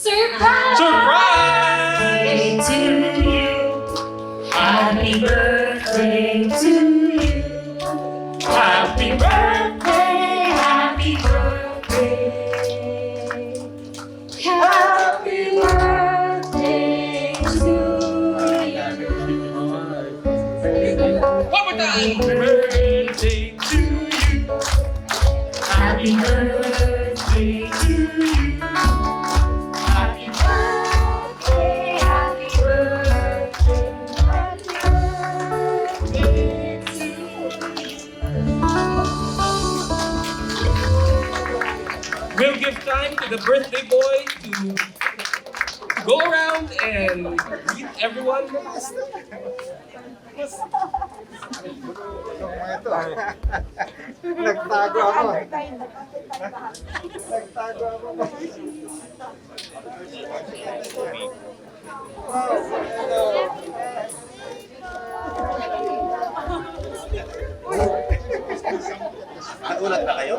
Surprise! Surprise! To you. Happy birthday to you. Happy birthday! Happy birthday. Happy birthday to you. One more time! Happy birthday to you! Happy birthday to you. Happy birthday, happy birthday, happy birthday to you. We'll give time to the birthday boy to go around and greet everyone. Nagtago ako. Nagtago ako. Nagulat na kayo?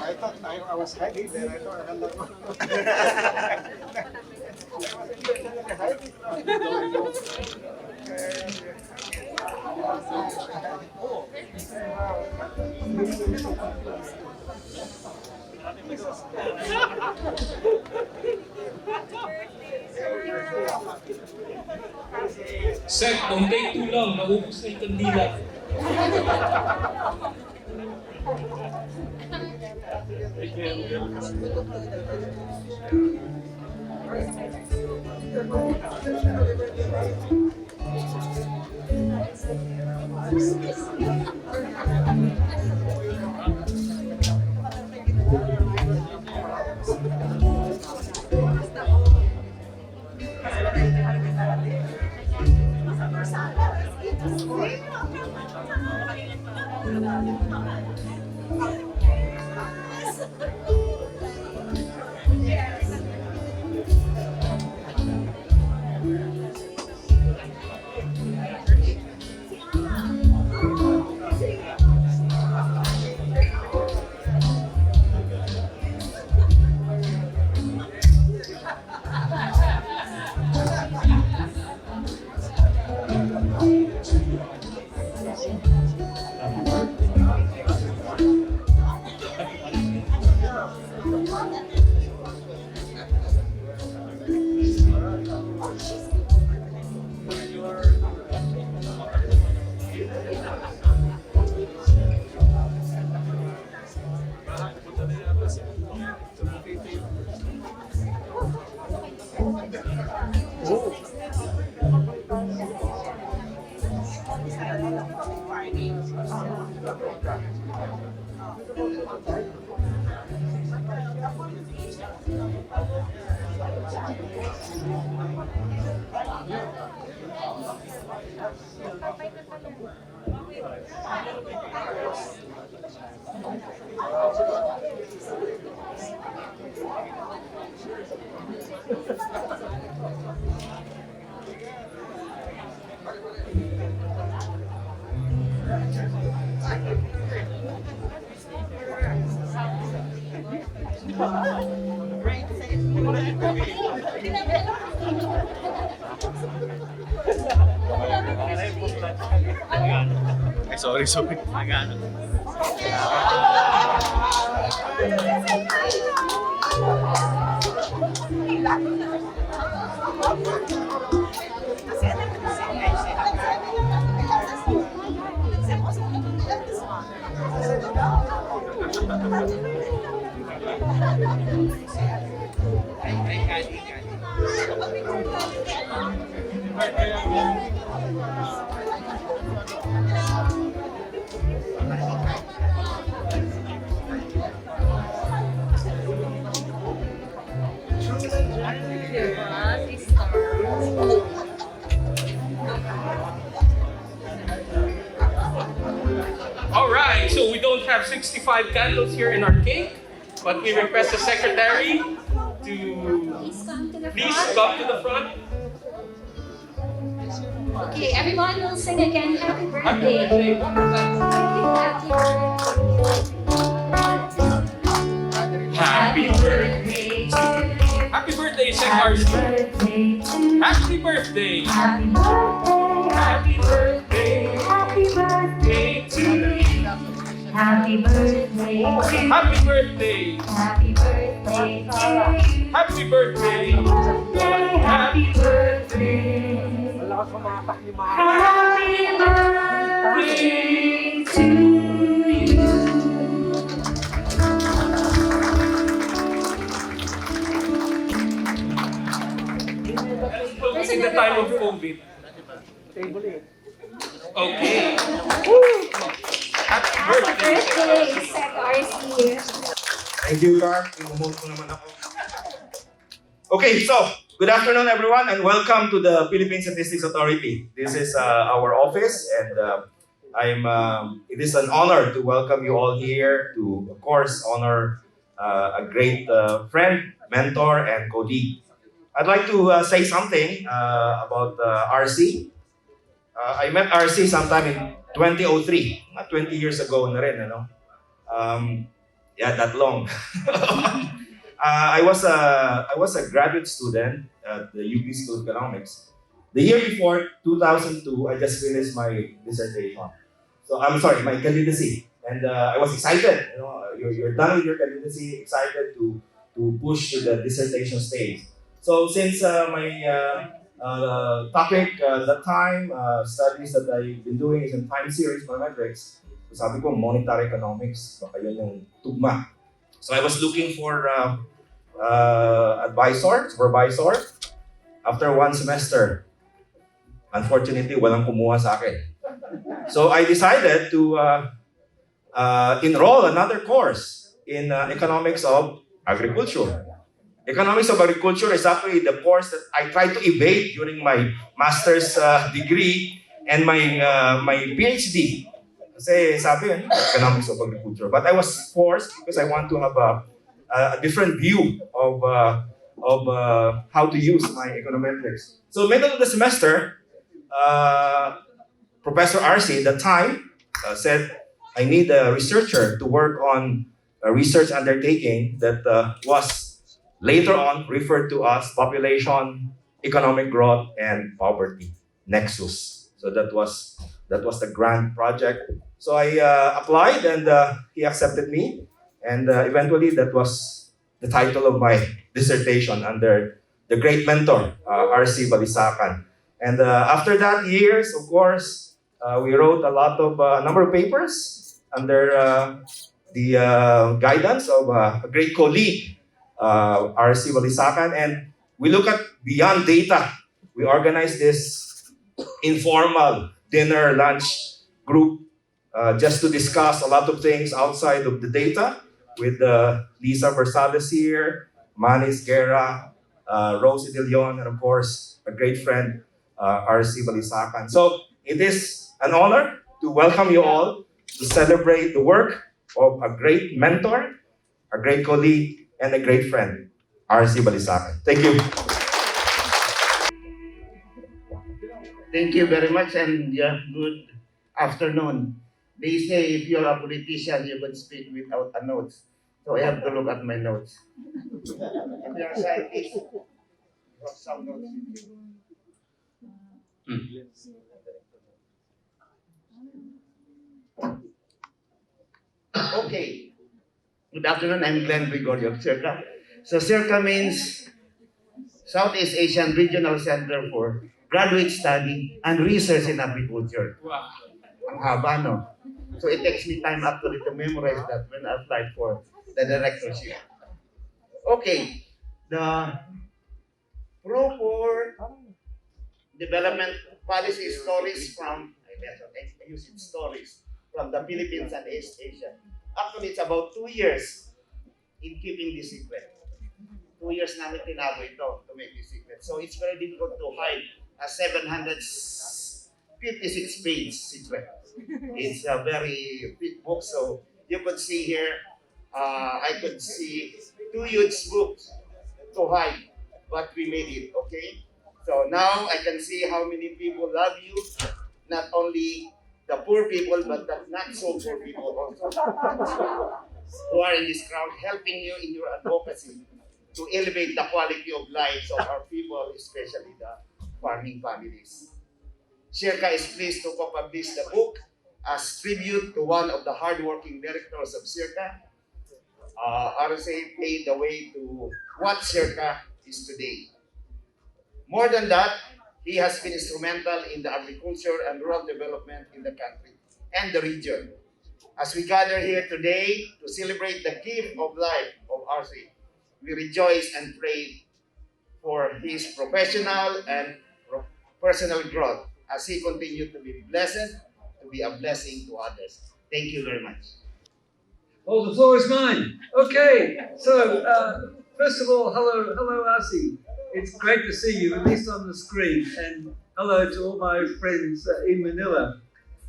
I thought I was hiding there. I thought akala ko. Seth, don't take too long. Maubos na yung kandila. Ay, sorry. Magano. Alright, so we don't have 65 candles here in our cake, but we request the secretary to please come to the front. Okay, everyone will sing again. Happy Happy birthday. birthday. One more time. Happy birthday. Happy birthday to birthday, Sec RC. birthday to you. Happy birthday. Happy birthday, Happy birthday. happy birthday to you. Happy birthday to you. Happy birthday. Happy birthday to you. Happy birthday. Happy birthday. Happy birthday to you. In the time of COVID. Okay. Happy Happy birthday. birthday, Sec RC. Thank you, Car. Pinumove ko naman ako. Okay, so, good afternoon everyone and welcome to the Philippine Statistics Authority. This is our office and it is an honor to welcome you all here to, of course, honor a great friend, mentor, and colleague. I'd like to say something about RC. I met RC sometime in 2003, 20 years ago na rin, ano? Yeah, that long. I was a graduate student at the UP School of Economics. The year before, 2002, I just finished my dissertation. So I'm sorry, my candidacy, and I was excited. You know, you're done with your candidacy, excited to push to the dissertation stage. So since my topic that time, studies that I've been doing is in time series parametrics, so sabi ko monetary economics, baka yun yung tugma. So I was looking for supervisor. After one semester, unfortunately, walang kumuha sa akin. So I decided to enroll another course in economics of agriculture. Economics of agriculture is actually the course that I tried to evade during my master's degree and my PhD. Kasi sabi yun, economics of agriculture. But I was forced because I want to have a different view of how to use my econometrics. So middle of the semester, Professor RC at the time said, I need a researcher to work on a research undertaking that was later on referred to as population, economic growth, and poverty nexus. So that was the grand project. So I applied and he accepted me, and eventually that was the title of my dissertation under the great mentor, RC Balisacan. And after that years, of course, we wrote a number of papers under the guidance of a great colleague, RC Balisacan, and we look at beyond data. We organize this informal dinner, lunch group just to discuss a lot of things outside of the data with Lisa Versales here, Manis Guerra, Rosie De Leon, and of course, a great friend, RC Balisacan. So it is an honor to welcome you all to celebrate the work of a great mentor, a great colleague, and a great friend, RC Balisacan. Thank you. Thank you very much and good afternoon. They say if you're a politician, you can speak without a note. So I have to look at my notes. If you're a scientist, you have some notes. Okay. Good afternoon, I'm Glenn Gregorio of CIRCA. So CIRCA means Southeast Asian Regional Center for Graduate Study and Research in Agriculture. Wow. Ang haba, no? So it takes me time actually to memorize that when I applied for the directorship. Okay, the proper development policy stories from, I use it, stories from the Philippines and East Asia. Actually, it's about 2 years in keeping this secret. 2 years namin tinago ito to make this secret. So it's very difficult to hide a 756 page secret. It's a very big book, so you could see here, I could see 2 huge books to hide, but we made it, okay? So now I can see how many people love you, not only the poor people, but the not so poor people also, who are in this crowd helping you in your advocacy to elevate the quality of lives of our people, especially the farming families. Circa is pleased to co-publish the book as tribute to one of the hardworking directors of Circa. RSA paved the way to what Circa is today. More than that, he has been instrumental in the agriculture and rural development in the country and the region. As we gather here today to celebrate the gift of life of RC, we rejoice and pray for his professional and personal growth as he continues to be blessed, to be a blessing to others. Thank you very much. Oh, the floor is mine. Okay, so first of all, hello, Arsi. It's great to see you, at least on the screen, and hello to all my friends in Manila.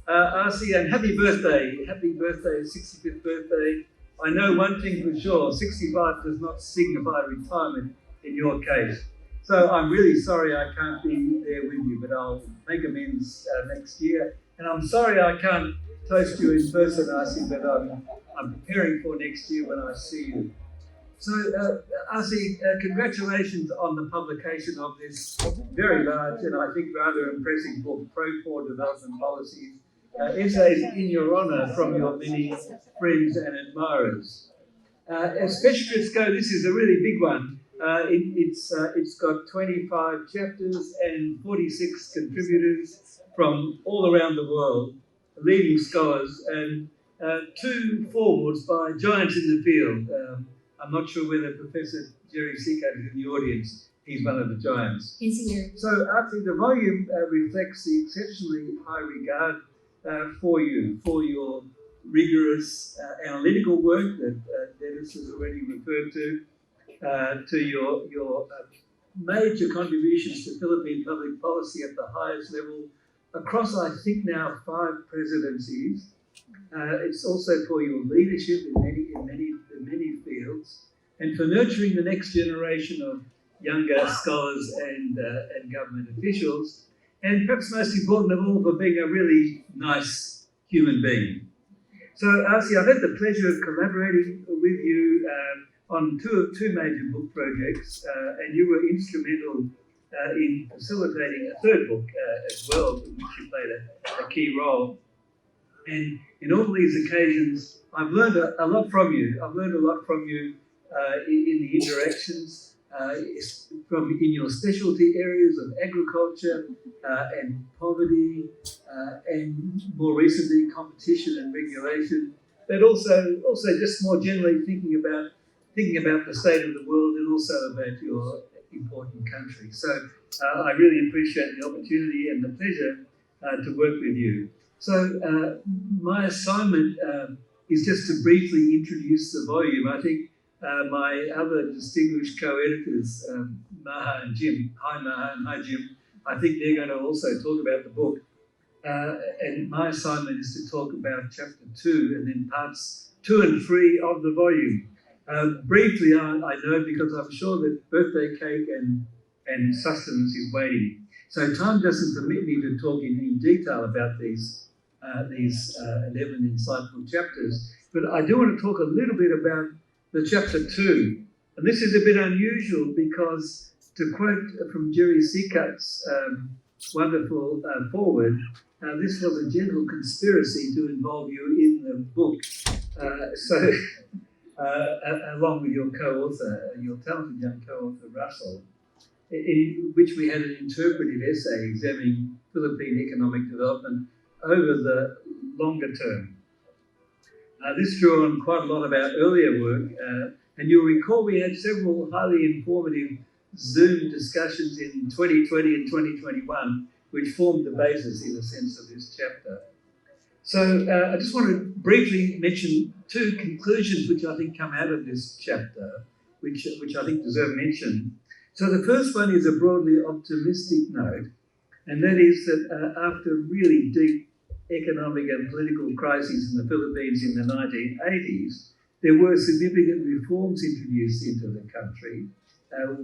Arsi, and happy birthday, 65th birthday. I know one thing for sure, 65 does not signify retirement in your case. So I'm really sorry I can't be there with you, but I'll make amends next year. And I'm sorry I can't toast you in person, Arsi, but I'm preparing for next year when I see you. So, Arsi, congratulations on the publication of this very large and I think rather impressive book, Pro-4 Development Policies, Essays in Your Honour from Your Many Friends and Admirers. As festschrifts go, this is a really big one. It's got 25 chapters and 46 contributors from all around the world, leading scholars, and 2 forewords by giants in the field. I'm not sure whether Professor Jerry Seacat is in the audience. He's one of the giants. He's here. So actually the volume reflects the exceptionally high regard for you, for your rigorous analytical work that Dennis has already referred to your major contributions to Philippine public policy at the highest level across, I think now, 5 presidencies. It's also for your leadership in many fields, and for nurturing the next generation of younger scholars and government officials, and perhaps most important of all, for being a really nice human being. So, Arsi, I've had the pleasure of collaborating with you on two major book projects, and you were instrumental in facilitating a 3rd book as well, in which you played a key role. And in all these occasions, I've learned a lot from you. I've learned a lot from you in the interactions, in your specialty areas of agriculture and poverty, and more recently competition and regulation, but also just more generally thinking about the state of the world and also about your important country. So I really appreciate the opportunity and the pleasure to work with you. So my assignment is just to briefly introduce the volume. I think my other distinguished co-editors, Maha and Jim, hi Maha and hi Jim, I think they're going to also talk about the book. And my assignment is to talk about chapter 2 and then parts 2 and 3 of the volume. Briefly, I know because I'm sure that birthday cake and sustenance is waiting. So time doesn't permit me to talk in detail about these 11 insightful chapters, but I do want to talk a little bit about the chapter 2. And this is a bit unusual because, to quote from Jerry Seacat's wonderful foreword, this was a general conspiracy to involve you in the book. Along with your co-author, your talented young co-author Russell, in which we had an interpretive essay examining Philippine economic development over the longer term. This drew on quite a lot of our earlier work, and you'll recall we had several highly informative Zoom discussions in 2020 and 2021, which formed the basis, in a sense, of this chapter. So I just want to briefly mention 2 conclusions which I think come out of this chapter, which I think deserve mention. So the first one is a broadly optimistic note, and that is that after really deep economic and political crises in the Philippines in the 1980s, there were significant reforms introduced into the country.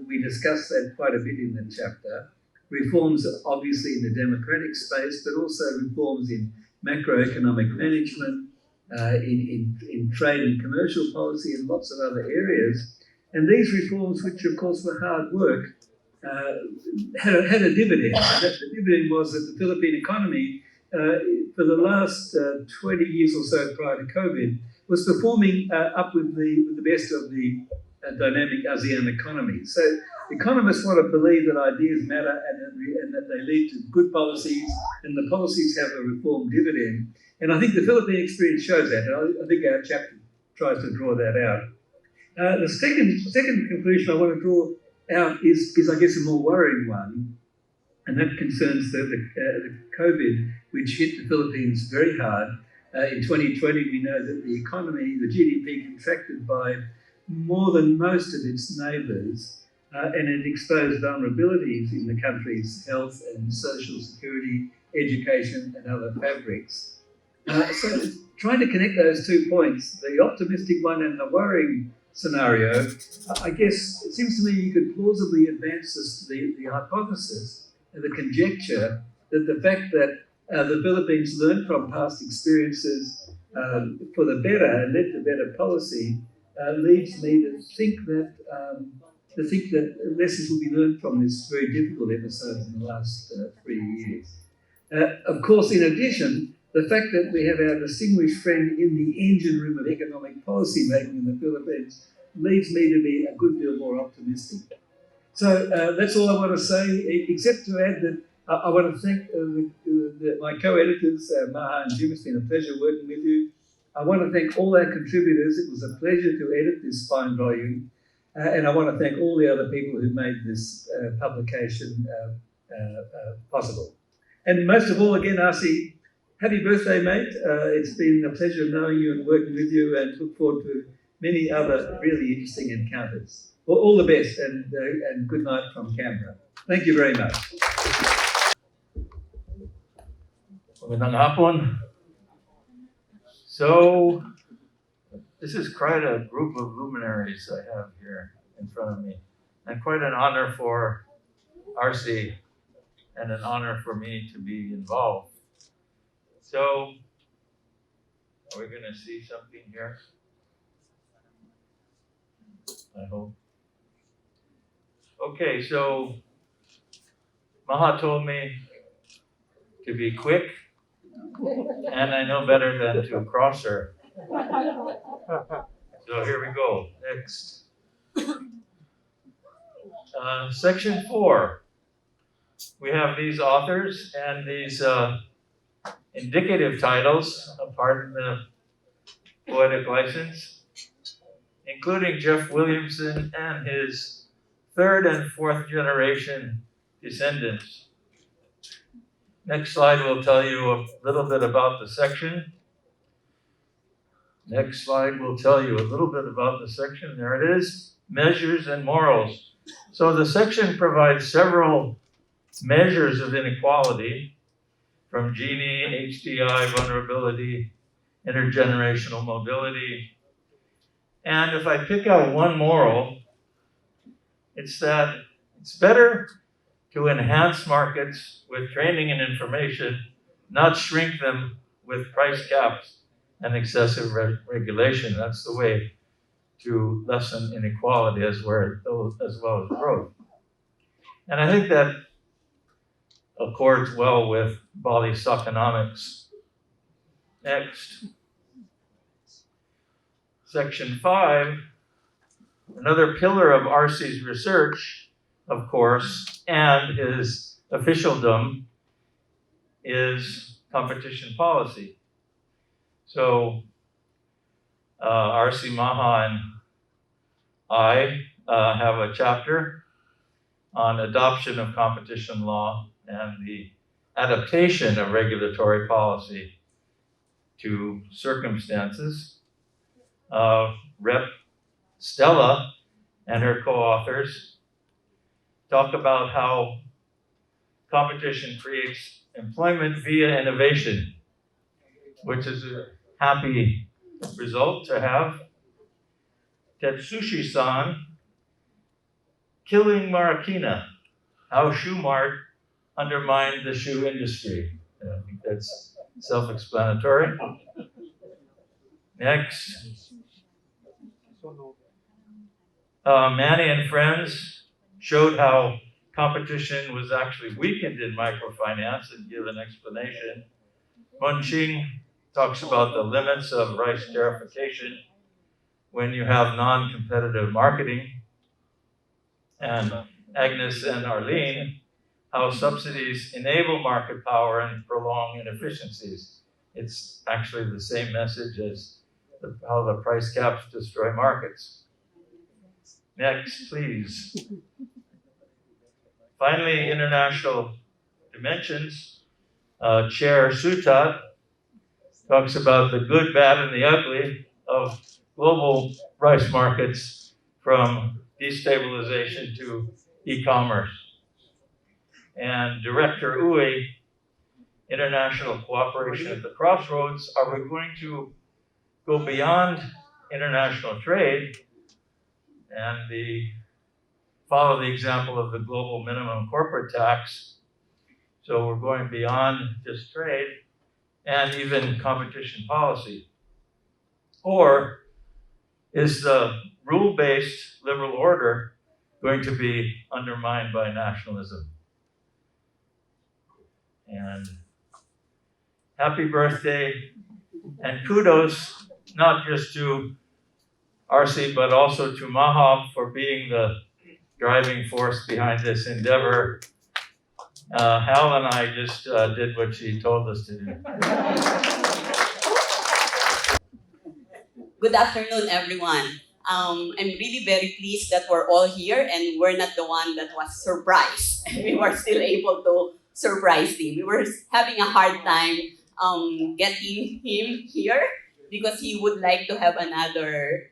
We discussed that quite a bit in the chapter. Reforms obviously in the democratic space, but also reforms in macroeconomic management, in trade and commercial policy, and lots of other areas. And these reforms, which of course were hard work, had a dividend. The dividend was that the Philippine economy, for the last 20 years or so prior to COVID, was performing up with the best of the dynamic ASEAN economies. So economists want to believe that ideas matter and that they lead to good policies, and the policies have a reform dividend. And I think the Philippine experience shows that. I think our chapter tries to draw that out. The second conclusion I want to draw out is I guess, a more worrying one, and that concerns the COVID, which hit the Philippines very hard. In 2020, we know that the economy, the GDP, contracted by more than most of its neighbours, and it exposed vulnerabilities in the country's health and social security, education, and other fabrics. So trying to connect those 2 points, the optimistic one and the worrying scenario, I guess it seems to me you could plausibly advance the hypothesis and the conjecture that the fact that the Philippines learned from past experiences for the better and led to better policy leads me to think that lessons will be learned from this very difficult episode in the last 3 years. Of course, in addition, the fact that we have our distinguished friend in the engine room of economic policy making in the Philippines leads me to be a good deal more optimistic. So that's all I want to say, except to add that I want to thank my co-editors, Maha and Jim. It's been a pleasure working with you. I want to thank all our contributors. It was a pleasure to edit this fine volume. And I want to thank all the other people who made this publication possible. And most of all, again, Arsi, happy birthday, mate. It's been a pleasure knowing you and working with you, and look forward to many other really interesting encounters. Well, all the best, and good night from Canberra. Thank you very much. Magandang hapon. So, this is quite a group of luminaries I have here in front of me, and quite an honor for RC and an honor for me to be involved. So, are we going to see something here? I hope. Okay, so Maha told me to be quick, and I know better than to cross her. So here we go. Next. Section 4. We have these authors and these indicative titles, pardon the poetic license, including Jeff Williamson and his 3rd and 4th generation descendants. Next slide will tell you a little bit about the section. Next slide will tell you a little bit about the section. There it is, measures and morals. So the section provides several measures of inequality, from Gini, HDI, vulnerability, intergenerational mobility. And if I pick out one moral, it's that it's better to enhance markets with training and information, not shrink them with price caps and excessive regulation. That's the way to lessen inequality as well as growth. And I think that accords well with Balisacanomics. Next. Section 5, another pillar of RC's research, of course, and his officialdom is competition policy. So RC Maha and I have a chapter on adoption of competition law and the adaptation of regulatory policy to circumstances. Rep. Stella and her co-authors talk about how competition creates employment via innovation, which is a happy result to have. Tetsushi-san, killing Marikina, how Shoe Mart undermined the shoe industry. I think that's self-explanatory. Next. Manny and friends showed how competition was actually weakened in microfinance and give an explanation. Munching talks about the limits of rice tariffication when you have non-competitive marketing. And Agnes and Arlene, how subsidies enable market power and prolong inefficiencies. It's actually the same message as how the price caps destroy markets. Next, please. Finally, international dimensions. Chair Sutat talks about the good, bad, and the ugly of global rice markets, from destabilization to e-commerce. And Director Uwe, international cooperation at the crossroads. Are we going to go beyond international trade and follow the example of the global minimum corporate tax? So we're going beyond just trade and even competition policy. Or is the rule-based liberal order going to be undermined by nationalism? And happy birthday and kudos not just to RC but also to Mahab for being the driving force behind this endeavor. Hal and I just did what she told us to do. Good afternoon, everyone. I'm really very pleased that we're all here and we're not the one that was surprised. We were still able to surprise him. We were having a hard time getting him here because he would like to have another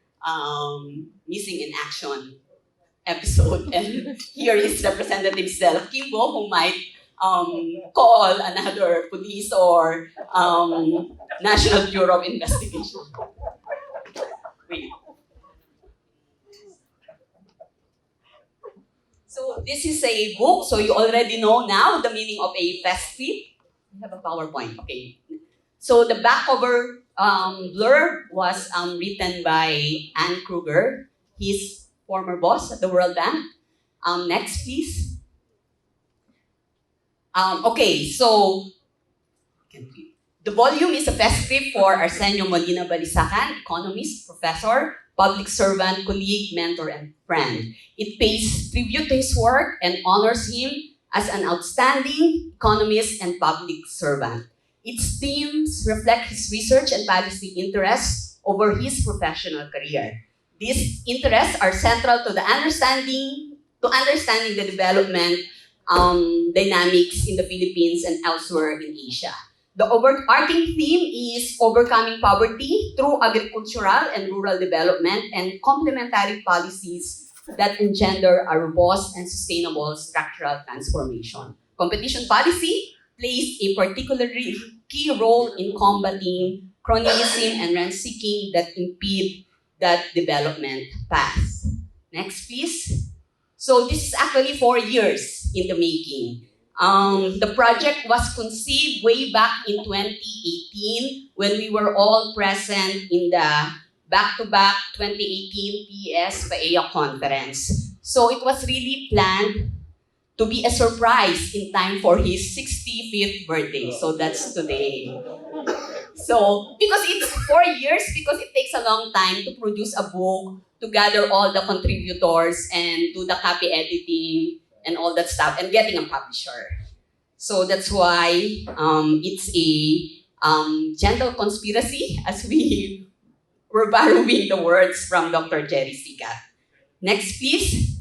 missing in action episode. And here is Representative Stella Kimbo, who might call another police or National Bureau of Investigation. Wait. So this is a book, so you already know now the meaning of a festschrift. We have a PowerPoint, okay. So the back cover blurb was written by Ann Kruger, his former boss at the World Bank. Next, please. Okay, so the volume is a festschrift for Arsenio M, Balisacan, economist, professor, public servant, colleague, mentor, and friend. It pays tribute to his work and honors him as an outstanding economist and public servant. Its themes reflect his research and policy interests over his professional career. These interests are central to understanding the development dynamics in the Philippines and elsewhere in Asia. The overarching theme is overcoming poverty through agricultural and rural development and complementary policies that engender a robust and sustainable structural transformation. Competition policy plays a particularly key role in combating cronyism and rent-seeking that impede that development path. Next, please. So this is actually 4 years in the making. The project was conceived way back in 2018 when we were all present in the back-to-back 2018 PS PAEA conference. So it was really planned to be a surprise in time for his 65th birthday. So that's today. So, because it's 4 years, because it takes a long time to produce a book, to gather all the contributors and do the copy editing and all that stuff, and getting a publisher. So that's why it's a gentle conspiracy, as we were borrowing the words from Dr. Jerry Sigat. Next, please.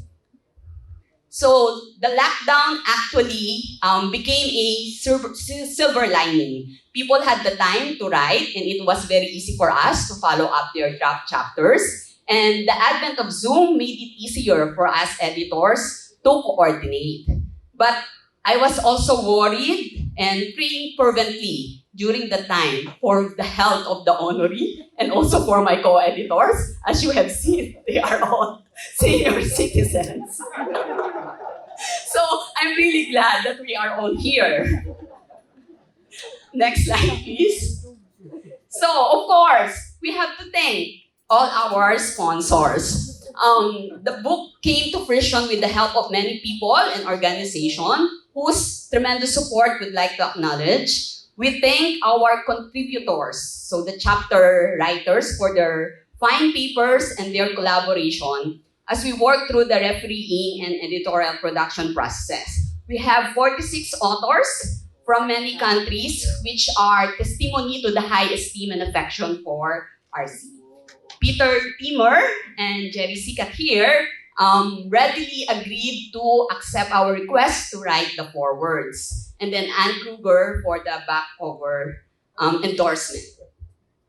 So the lockdown actually became a silver lining. People had the time to write, and it was very easy for us to follow up their draft chapters. And the advent of Zoom made it easier for us editors to coordinate. But I was also worried and praying fervently during the time for the health of the honoree and also for my co-editors. As you have seen, they are all senior citizens. So I'm really glad that we are all here. Next slide, please. So, of course, we have to thank all our sponsors. The book came to fruition with the help of many people and organizations whose tremendous support we'd like to acknowledge. We thank our contributors, so the chapter writers, for their fine papers and their collaboration as we work through the refereeing and editorial production process. We have 46 authors from many countries, which are testimony to the high esteem and affection for RC. Peter Timmer and Jerry Sikat here readily agreed to accept our request to write the forewords. And then Anne Kruger for the back cover endorsement.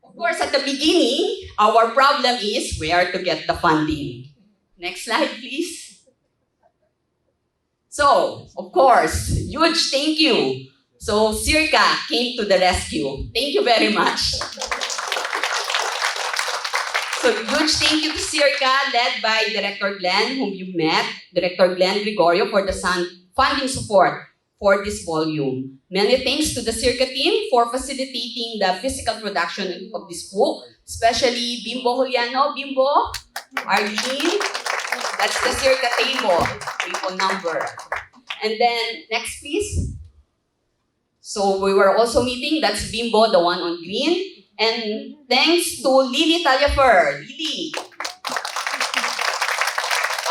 Of course, at the beginning, our problem is where to get the funding. Next slide, please. So, of course, huge thank you. So, Circa came to the rescue. Thank you very much. So, huge thank you to Circa, led by Director Glenn, whom you met, Director Glenn Gregorio, for the funding support for this volume. Many thanks to the Circa team for facilitating the physical production of this book, especially Bimbo Juliano. Bimbo, Arlene, that's the Circa table number. And then, next please. So we were also meeting, that's Bimbo, the one on green. And thanks to Lily Tallafer, Lily,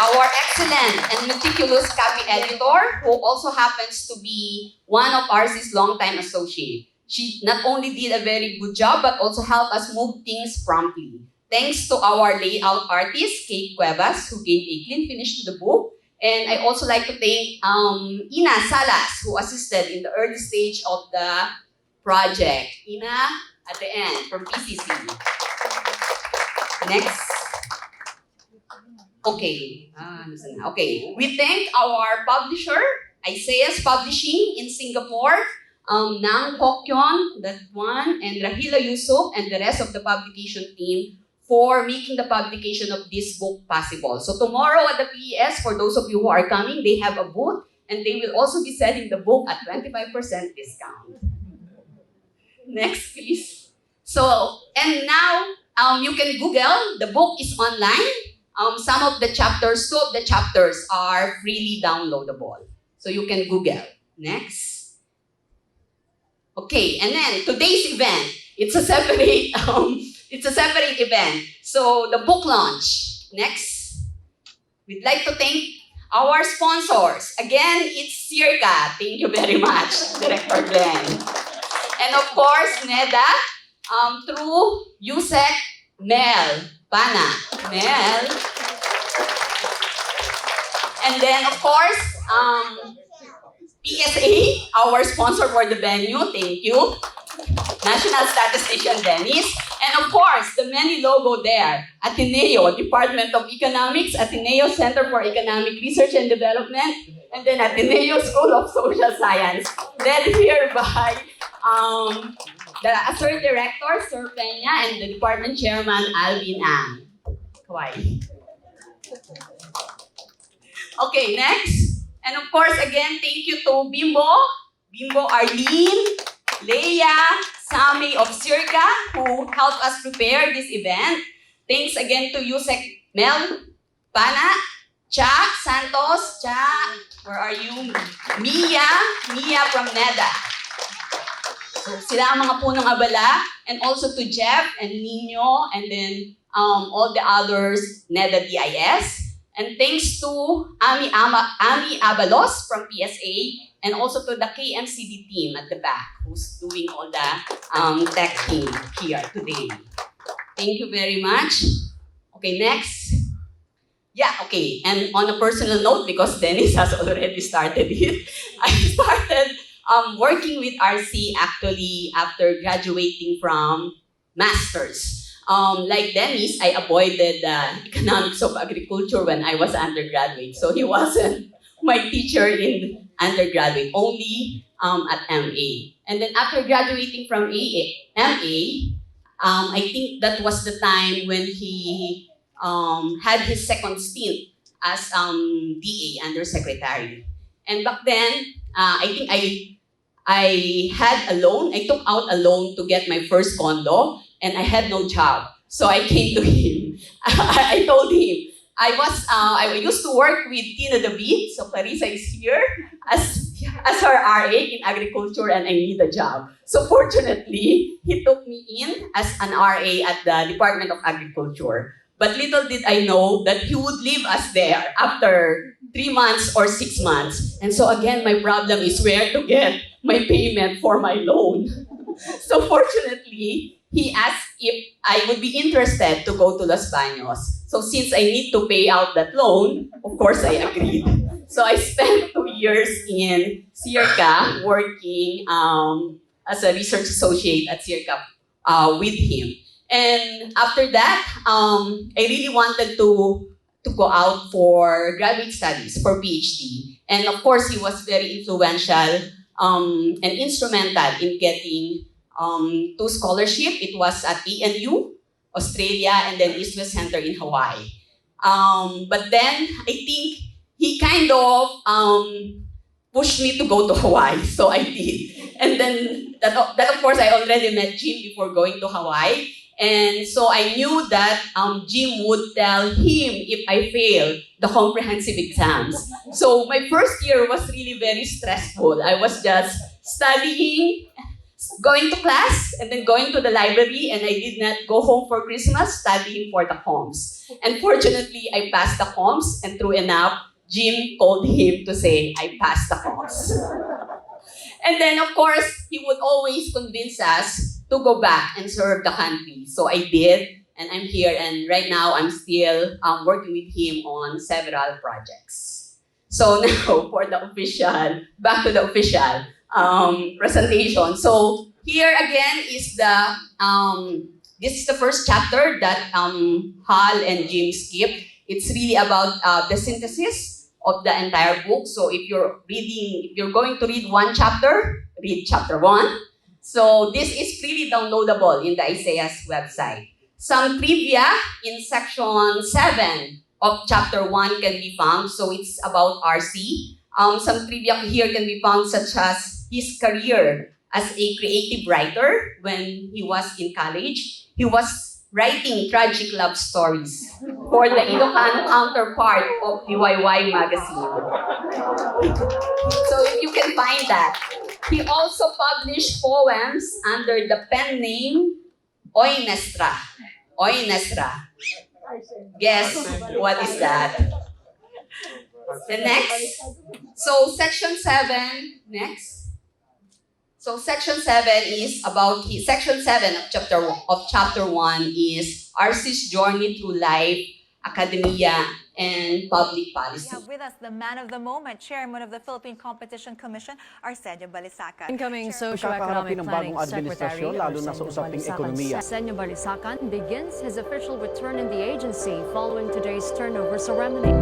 our excellent and meticulous copy editor, who also happens to be one of RC's longtime associates. She not only did a very good job, but also helped us move things promptly. Thanks to our layout artist, Kate Cuevas, who gave a clean finish to the book. And I also like to thank Ina Salas, who assisted in the early stage of the project. Ina, at the end, from PCC. Next. Okay. Okay. We thank our publisher, Isaiah's Publishing in Singapore, Nang Pokyon, that one, and Rahila Yusuf, and the rest of the publication team for making the publication of this book possible. So tomorrow at the PES, for those of you who are coming, they have a booth, and they will also be selling the book at 25% discount. Next, please. So, and now you can Google, the book is online. Some of the chapters, 2 of the chapters are freely downloadable. So you can Google. Next. Okay, and then today's event, it's a separate event. So the book launch. Next. We'd like to thank our sponsors. Again, it's Circa. Thank you very much, Director Glenn. And of course, NEDA, through USEC, Mel, Pana, Mel. And then, of course, PSA, our sponsor for the venue, thank you. National Statistician Dennis. And of course, the many logo there. Ateneo, Department of Economics, Ateneo Center for Economic Research and Development, and then Ateneo School of Social Science. Led here by the Associate Director, Sir Peña, and the Department Chairman, Alvin Ang. Kawaii. Okay, next. And of course, again, thank you to Bimbo Arlene, Leah, Sammy of Circa, who helped us prepare this event. Thanks again to Yusek Mel, Pana, Cha, Santos, Cha, where are you? Mia from NEDA. So sila ang mga punong abala, and also to Jeff and Niño, and then all the others, NEDA DIS. And thanks to Ami Abalos from PSA, and also to the KMCD team at the back, who's doing all the tech team here today. Thank you very much. Okay, next. Yeah, okay. And on a personal note, because Dennis has already started it, I started working with RC actually after graduating from Masters. Like Dennis, I avoided economics of agriculture when I was undergraduate. So he wasn't my teacher in undergraduate, only at MA. And then after graduating from MA, I think that was the time when he had his second stint as DA, Undersecretary. And back then, I think I had a loan. I took out a loan to get my first condo, and I had no job. So I came to him. I told him, I used to work with Tina David, so Clarissa is here as her RA in agriculture, and I need a job. So fortunately, he took me in as an RA at the Department of Agriculture. But little did I know that he would leave us there after 3 months or 6 months. And so again, my problem is where to get my payment for my loan. So fortunately, he asked if I would be interested to go to Los Baños. So since I need to pay out that loan, of course I agreed. So I spent 2 years in Circa working as a research associate at Circa with him. And after that, I really wanted to go out for graduate studies, for PhD. And of course, he was very influential and instrumental in getting 2 scholarships. It was at ANU, Australia, and then East West Center in Hawaii. But then I think he kind of pushed me to go to Hawaii, so I did. And then that of course I already met Jim before going to Hawaii, and so I knew that Jim would tell him if I failed the comprehensive exams. So my first year was really very stressful. I was just studying, going to class, and then going to the library, and I did not go home for Christmas, studying for the comms. And fortunately, I passed the comms, and true enough, Jim called him to say, I passed the comms. And then, of course, he would always convince us to go back and serve the country. So I did, and I'm here, and right now I'm still working with him on several projects. So now, for the official, back to the official presentation. So here again is this is the first chapter that Hal and Jim skipped. It's really about the synthesis of the entire book. So if you're going to read one chapter, read chapter 1. So this is freely downloadable in the ISAIA's website. Some trivia in section 7 of chapter 1 can be found. So it's about RC. Some trivia here can be found, such as his career as a creative writer when he was in college. He was writing tragic love stories for the Ilocano counterpart of DIY magazine. So if you can find that. He also published poems under the pen name Oy Nestra. Oy Nestra. Guess what is that? The next. So section 7, next. So section 7 is about section 7 of chapter 1 is RC's journey through life, academia, and public policy. We have with us the man of the moment, Chairman of the Philippine Competition Commission, Arsenio Balisacan. Incoming Socio-Economic Planning Secretary Arsenio Balisacan begins his official return in the agency following today's turnover ceremony.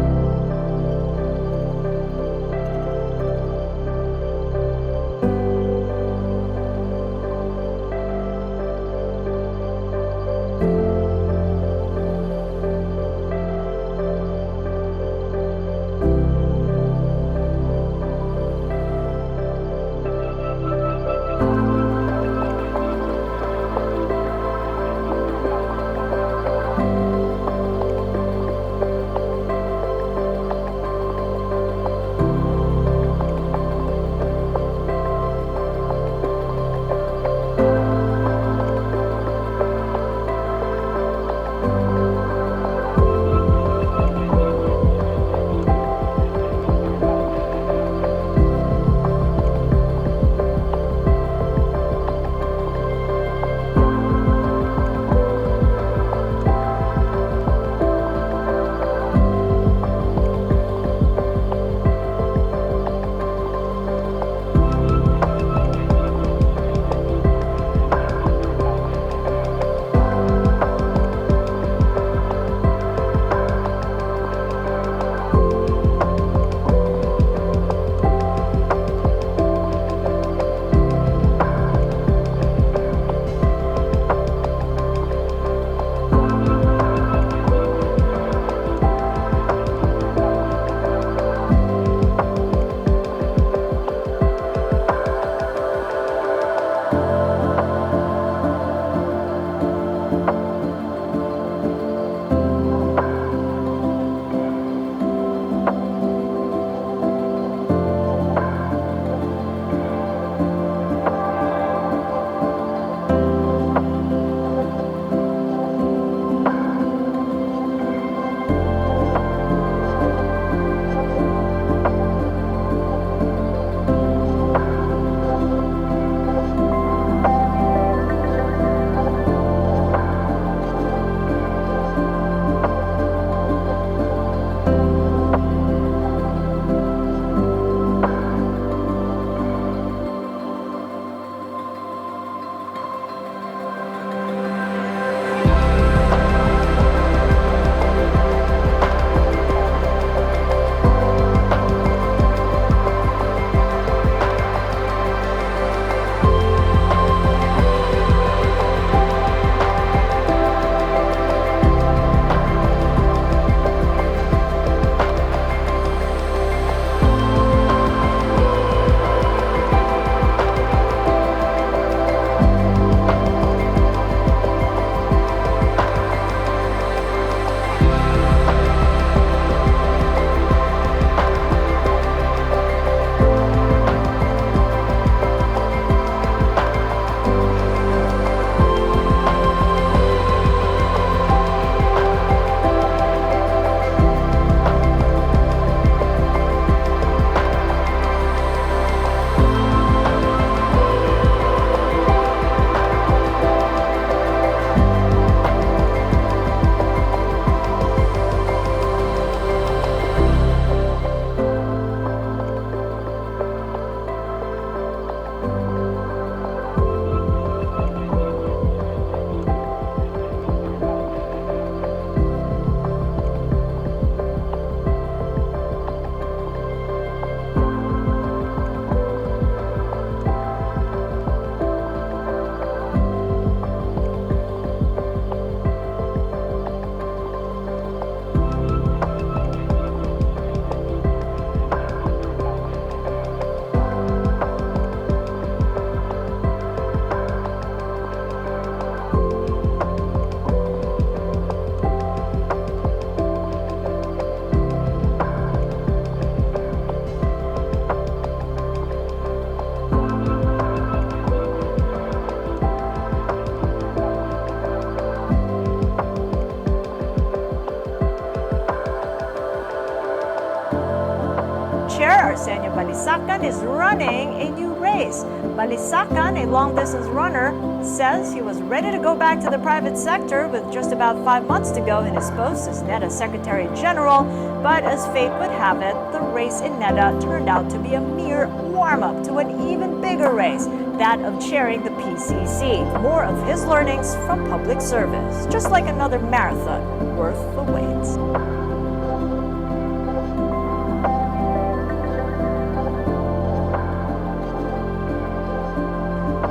Chair Arsenio Balisacan is running a new race. Balisacan, a long-distance runner, says he was ready to go back to the private sector with just about 5 months to go in his post as NEDA Secretary General. But as fate would have it, the race in NEDA turned out to be a mere warm-up to an even bigger race, that of chairing the PCC. More of his learnings from public service, just like another marathon worth the wait.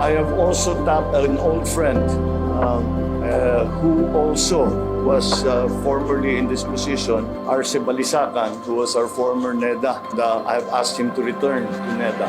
I have also tapped an old friend who also was formerly in this position, Arce Balisacan, who was our former NEDA. I have asked him to return to NEDA.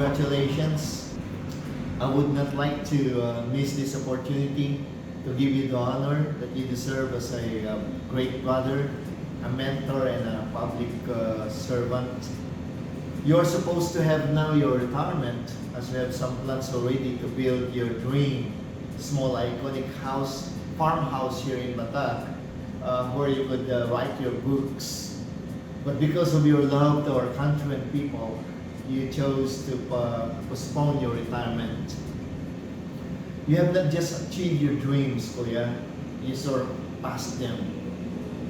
Congratulations. I would not like to miss this opportunity to give you the honor that you deserve as a great brother, a mentor, and a public servant. You're supposed to have now your retirement, as we have some plans already to build your dream small iconic house, farmhouse here in Batak, where you could write your books. But because of your love to our country and people, you chose to postpone your retirement. You have not just achieved your dreams, Kuya. You surpassed them.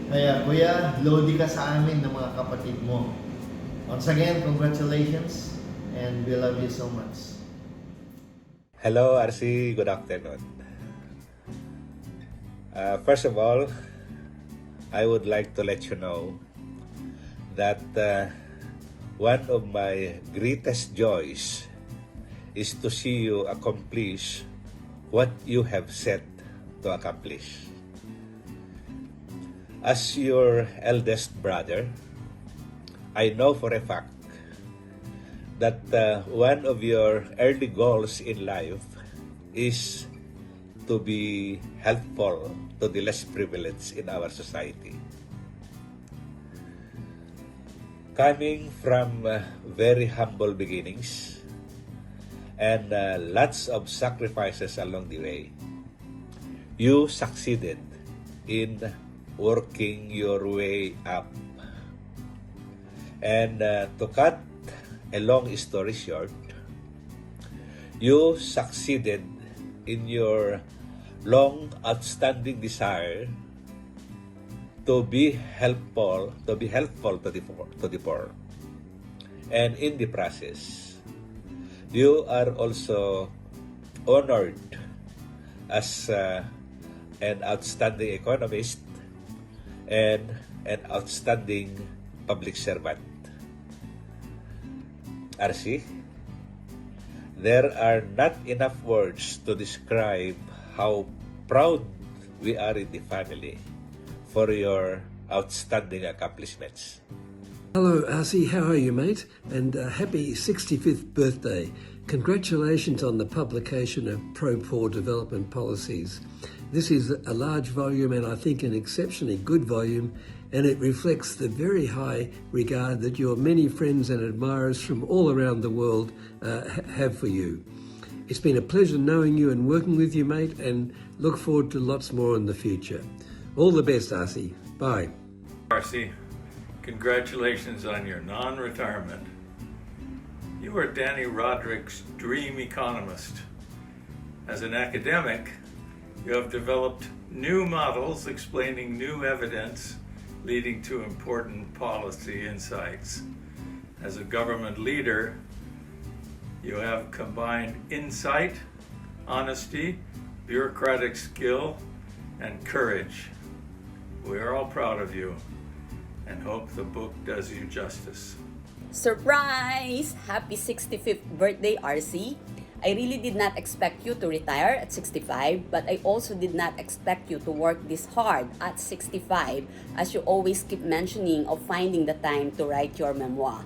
Kaya, Kuya, lodi ka sa amin ng mga kapatid mo. Once again, congratulations, and we love you so much. Hello, RC. Good afternoon. First of all, I would like to let you know that one of my greatest joys is to see you accomplish what you have set to accomplish. As your eldest brother, I know for a fact that one of your early goals in life is to be helpful to the less privileged in our society. Coming from very humble beginnings and lots of sacrifices along the way, you succeeded in working your way up. And to cut a long story short, you succeeded in your long outstanding desire to be helpful to the poor. And in the process, you are also honored as an outstanding economist and an outstanding public servant. RC, there are not enough words to describe how proud we are in the family for your outstanding accomplishments. Hello, Arsie. How are you, mate? And happy 65th birthday. Congratulations on the publication of Pro-Poor Development Policies. This is a large volume and I think an exceptionally good volume, and it reflects the very high regard that your many friends and admirers from all around the world have for you. It's been a pleasure knowing you and working with you, mate, and look forward to lots more in the future. All the best, Arsie. Bye. Arsie, congratulations on your non-retirement. You are Danny Roderick's dream economist. As an academic, you have developed new models explaining new evidence leading to important policy insights. As a government leader, you have combined insight, honesty, bureaucratic skill, and courage. We are all proud of you and hope the book does you justice. Surprise! Happy 65th birthday, RC. I really did not expect you to retire at 65, but I also did not expect you to work this hard at 65, as you always keep mentioning of finding the time to write your memoir.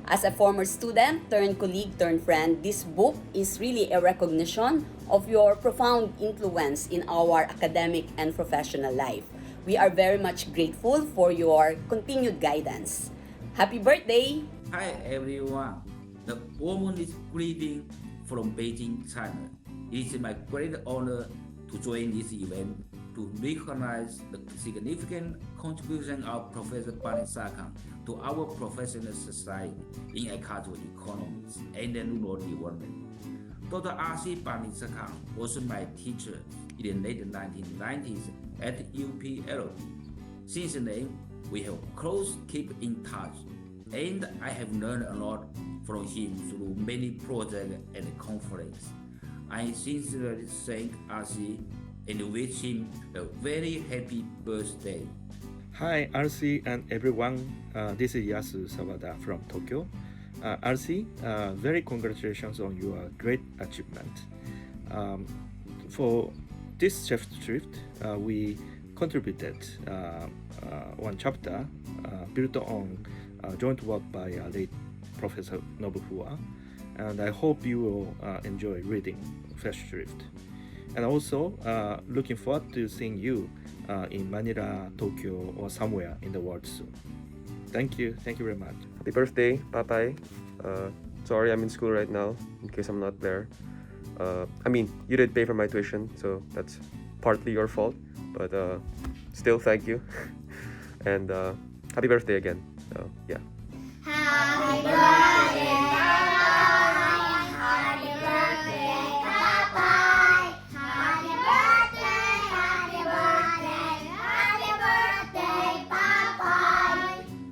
As a former student turned colleague turned friend, this book is really a recognition of your profound influence in our academic and professional life. We are very much grateful for your continued guidance. Happy birthday! Hi everyone, the warmest greeting from Beijing, China. It is my great honor to join this event to recognize the significant contribution of Professor Balisacan to our professional society in agricultural economics and rural development. Dr. R.C. Balisacan was my teacher in the late 1990s at UPLD. Since then, we have close keep in touch, and I have learned a lot from him through many projects and conferences. I sincerely thank RC and wish him a very happy birthday. Hi RC and everyone, this is Yasu Sawada from Tokyo. RC, very congratulations on your great achievement. For this festschrift, we contributed one chapter built on joint work by late Professor Nobuhua, and I hope you will enjoy reading festschrift. And also looking forward to seeing you in Manila, Tokyo, or somewhere in the world soon. Thank you very much. Happy birthday, Papay. Sorry, I'm in school right now, in case I'm not there. I mean, you did pay for my tuition, so that's partly your fault, but still thank you. And happy birthday again. So, yeah. Happy birthday, happy birthday, Papa. Happy birthday, happy birthday, happy birthday, Papa.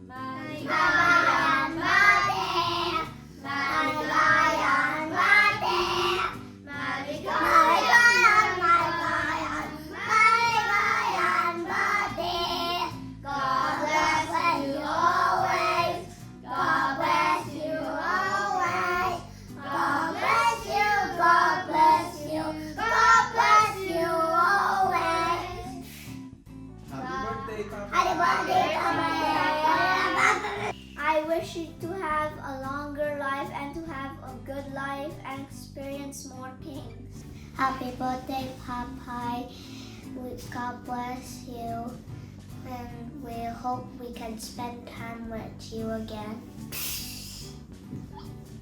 Maligayan birthday, maligayan birthday, maligayan, maligayan, maligayan birthday. God bless you always. God bless you always. God bless you, God bless you, God bless you always. Happy birthday, Papa. Happy birthday, Papa. I wish you to have a longer life and to have a good life and experience more things. Happy birthday, Papa. God bless you. And we hope we can spend time with you again.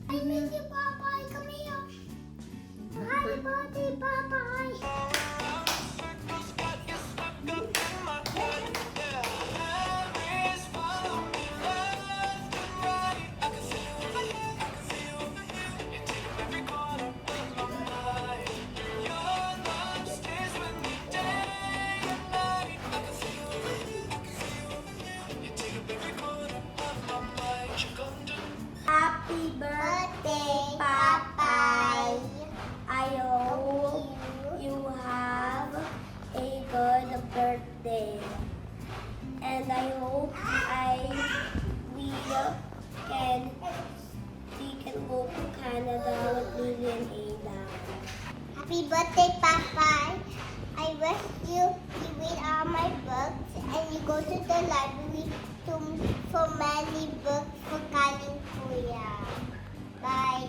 I miss you, Papa. Come here. Happy birthday, Papa. Happy birthday, Papa. I hope you have a good birthday. And I hope we can go to Canada with Lily and Ada. Happy birthday, Papa. I wish you read all my books and you go to the library for many books for Kaling Kuya. Bye.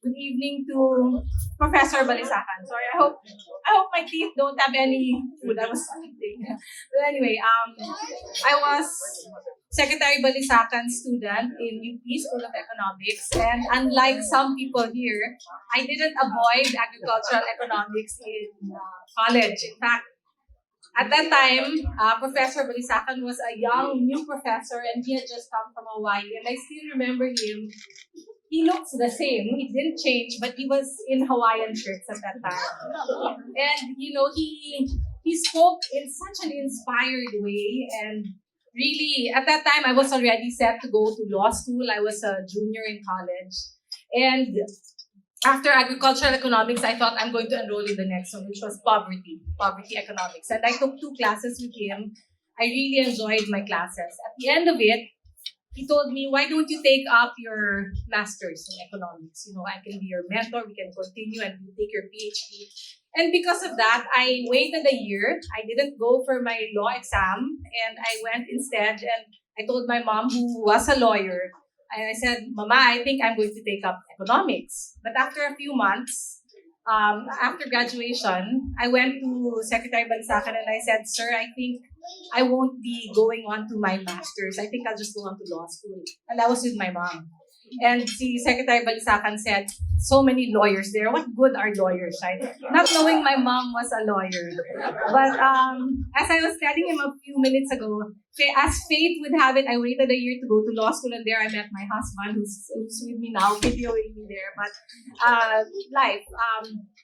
Good evening to Professor Balisacan. Sorry, I hope my teeth don't have any food. I was eating. But anyway, I was Secretary Balisacan's student in UP School of Economics, and unlike some people here, I didn't avoid agricultural economics in college. In fact, at that time, Professor Balisacan was a young new professor, and he had just come from Hawaii, and I still remember him. He looks the same. He didn't change, but he was in Hawaiian shirts at that time. And he spoke in such an inspired way, and really, at that time, I was already set to go to law school. I was a junior in college. And after agricultural economics, I thought I'm going to enroll in the next one, which was poverty economics. And I took 2 classes with him. I really enjoyed my classes. At the end of it, he told me, why don't you take up your master's in economics? You know, I can be your mentor, we can continue and you take your PhD. And because of that, I waited a year. I didn't go for my law exam and I went instead and I told my mom, who was a lawyer, and I said, Mama, I think I'm going to take up economics. But after a few months, after graduation, I went to Secretary Balisacan and I said, Sir, I think I won't be going on to my master's. I think I'll just go on to law school. And I was with my mom. And the Secretary Balisacan said, so many lawyers there. What good are lawyers, right? Not knowing my mom was a lawyer. But as I was telling him a few minutes ago, as fate would have it, I waited a year to go to law school, and there I met my husband, who's with me now, videoing me there. But life.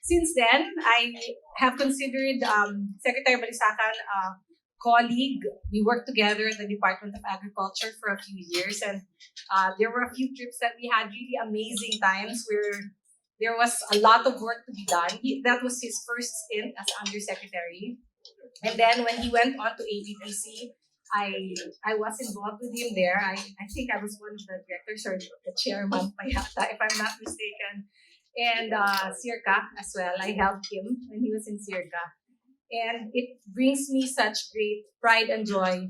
Since then, I have considered Secretary Balisacan colleague. We worked together at the Department of Agriculture for a few years, and there were a few trips that we had really amazing times where there was a lot of work to be done. That was his first stint as undersecretary, and then when he went on to ABTC, I was involved with him there. I think I was one of the directors or the chairman, if I'm not mistaken, and Circa as well. I helped him when he was in Circa. And it brings me such great pride and joy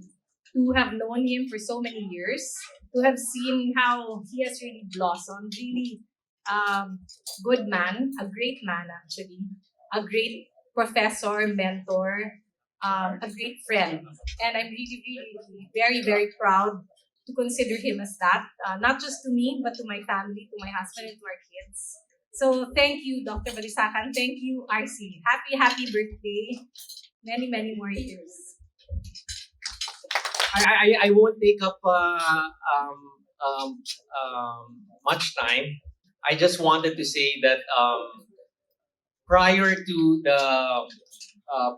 to have known him for so many years, to have seen how he has really blossomed. Really good man, a great man actually, a great professor, mentor, a great friend. And I'm really, really very, very proud to consider him as that, not just to me, but to my family, to my husband, and to our kids. So thank you, Dr. Balisacan. Thank you, RC. Happy birthday. Many, many more years. I won't take up much time. I just wanted to say that prior to the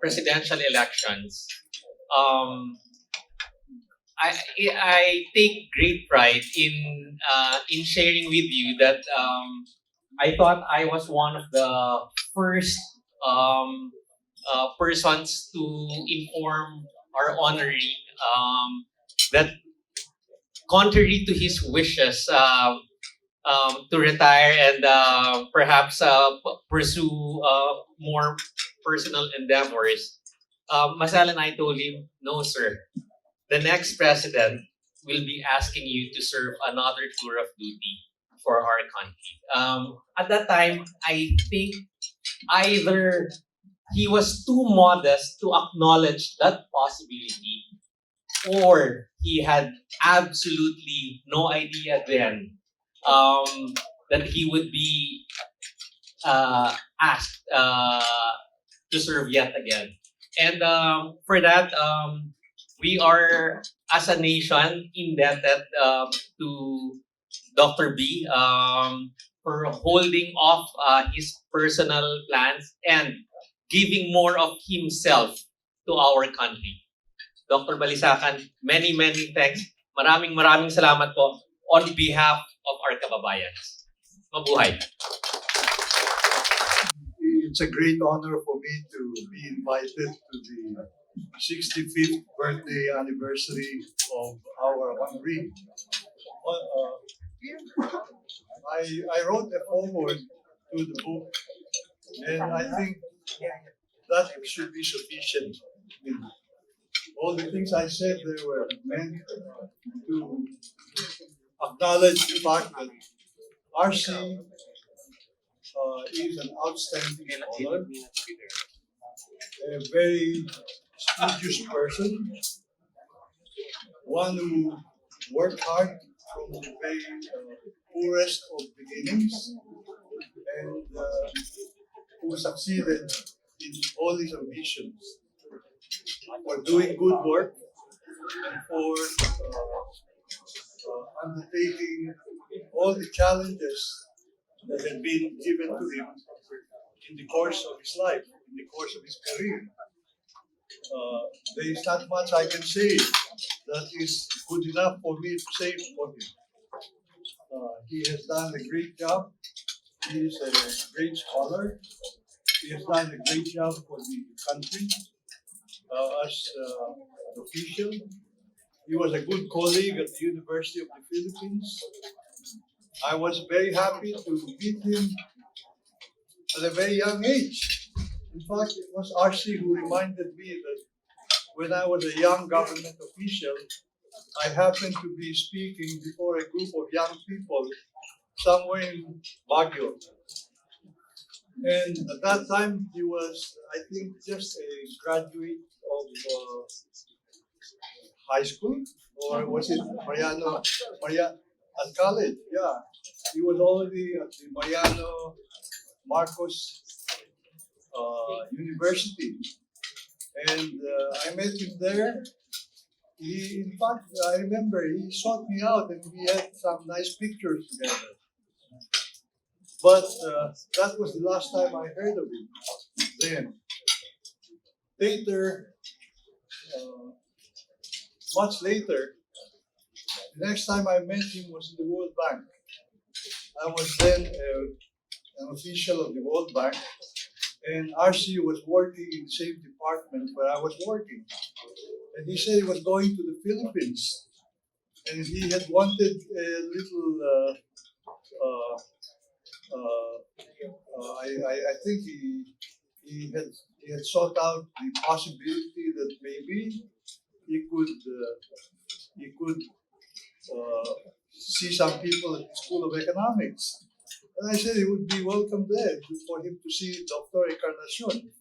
presidential elections, I take great pride in sharing with you that I thought I was one of the first persons to inform our honoree that contrary to his wishes to retire and perhaps pursue more personal endeavors, Masal and I told him, no sir, the next president will be asking you to serve another tour of duty for our country. At that time, I think either he was too modest to acknowledge that possibility, or he had absolutely no idea then that he would be asked to serve yet again. And for that, we are, as a nation, indebted to Dr. B for holding off his personal plans and giving more of himself to our country. Dr. Balisacan, many, many thanks. Maraming salamat po on behalf of our kababayans. Mabuhay. It's a great honor for me to be invited to the 65th birthday anniversary of our honoree. I wrote a foreword to the book, and I think that should be sufficient. All the things I said, they were meant to acknowledge the fact that RC is an outstanding scholar, a very studious person, one who worked hard from the very poorest of beginnings, and who succeeded in all his ambitions for doing good work and for undertaking all the challenges that had been given to him in the course of his life, in the course of his career. There is not much I can say that is good enough for me to say for him. He has done a great job. He is a great scholar. He has done a great job for the country as an official. He was a good colleague at the University of the Philippines. I was very happy to meet him at a very young age. In fact, it was RC who reminded me that when I was a young government official, I happened to be speaking before a group of young people somewhere in Baguio. And at that time, he was, I think, just a graduate of high school, or was it Mariano at college? Yeah, he was already at the Mariano Marcos University, and I met him there. He, in fact, I remember he sought me out, and we had some nice pictures together. But that was the last time I heard of him. Then, later, much later, the next time I met him was in the World Bank. I was then an official of the World Bank, and RC was working in the same department where I was working. And he said he was going to the Philippines, and he had wanted a little. I think he had sought out the possibility that maybe he could see some people at the School of Economics. And I said he would be welcome there for him to see Dr. Encarnacion.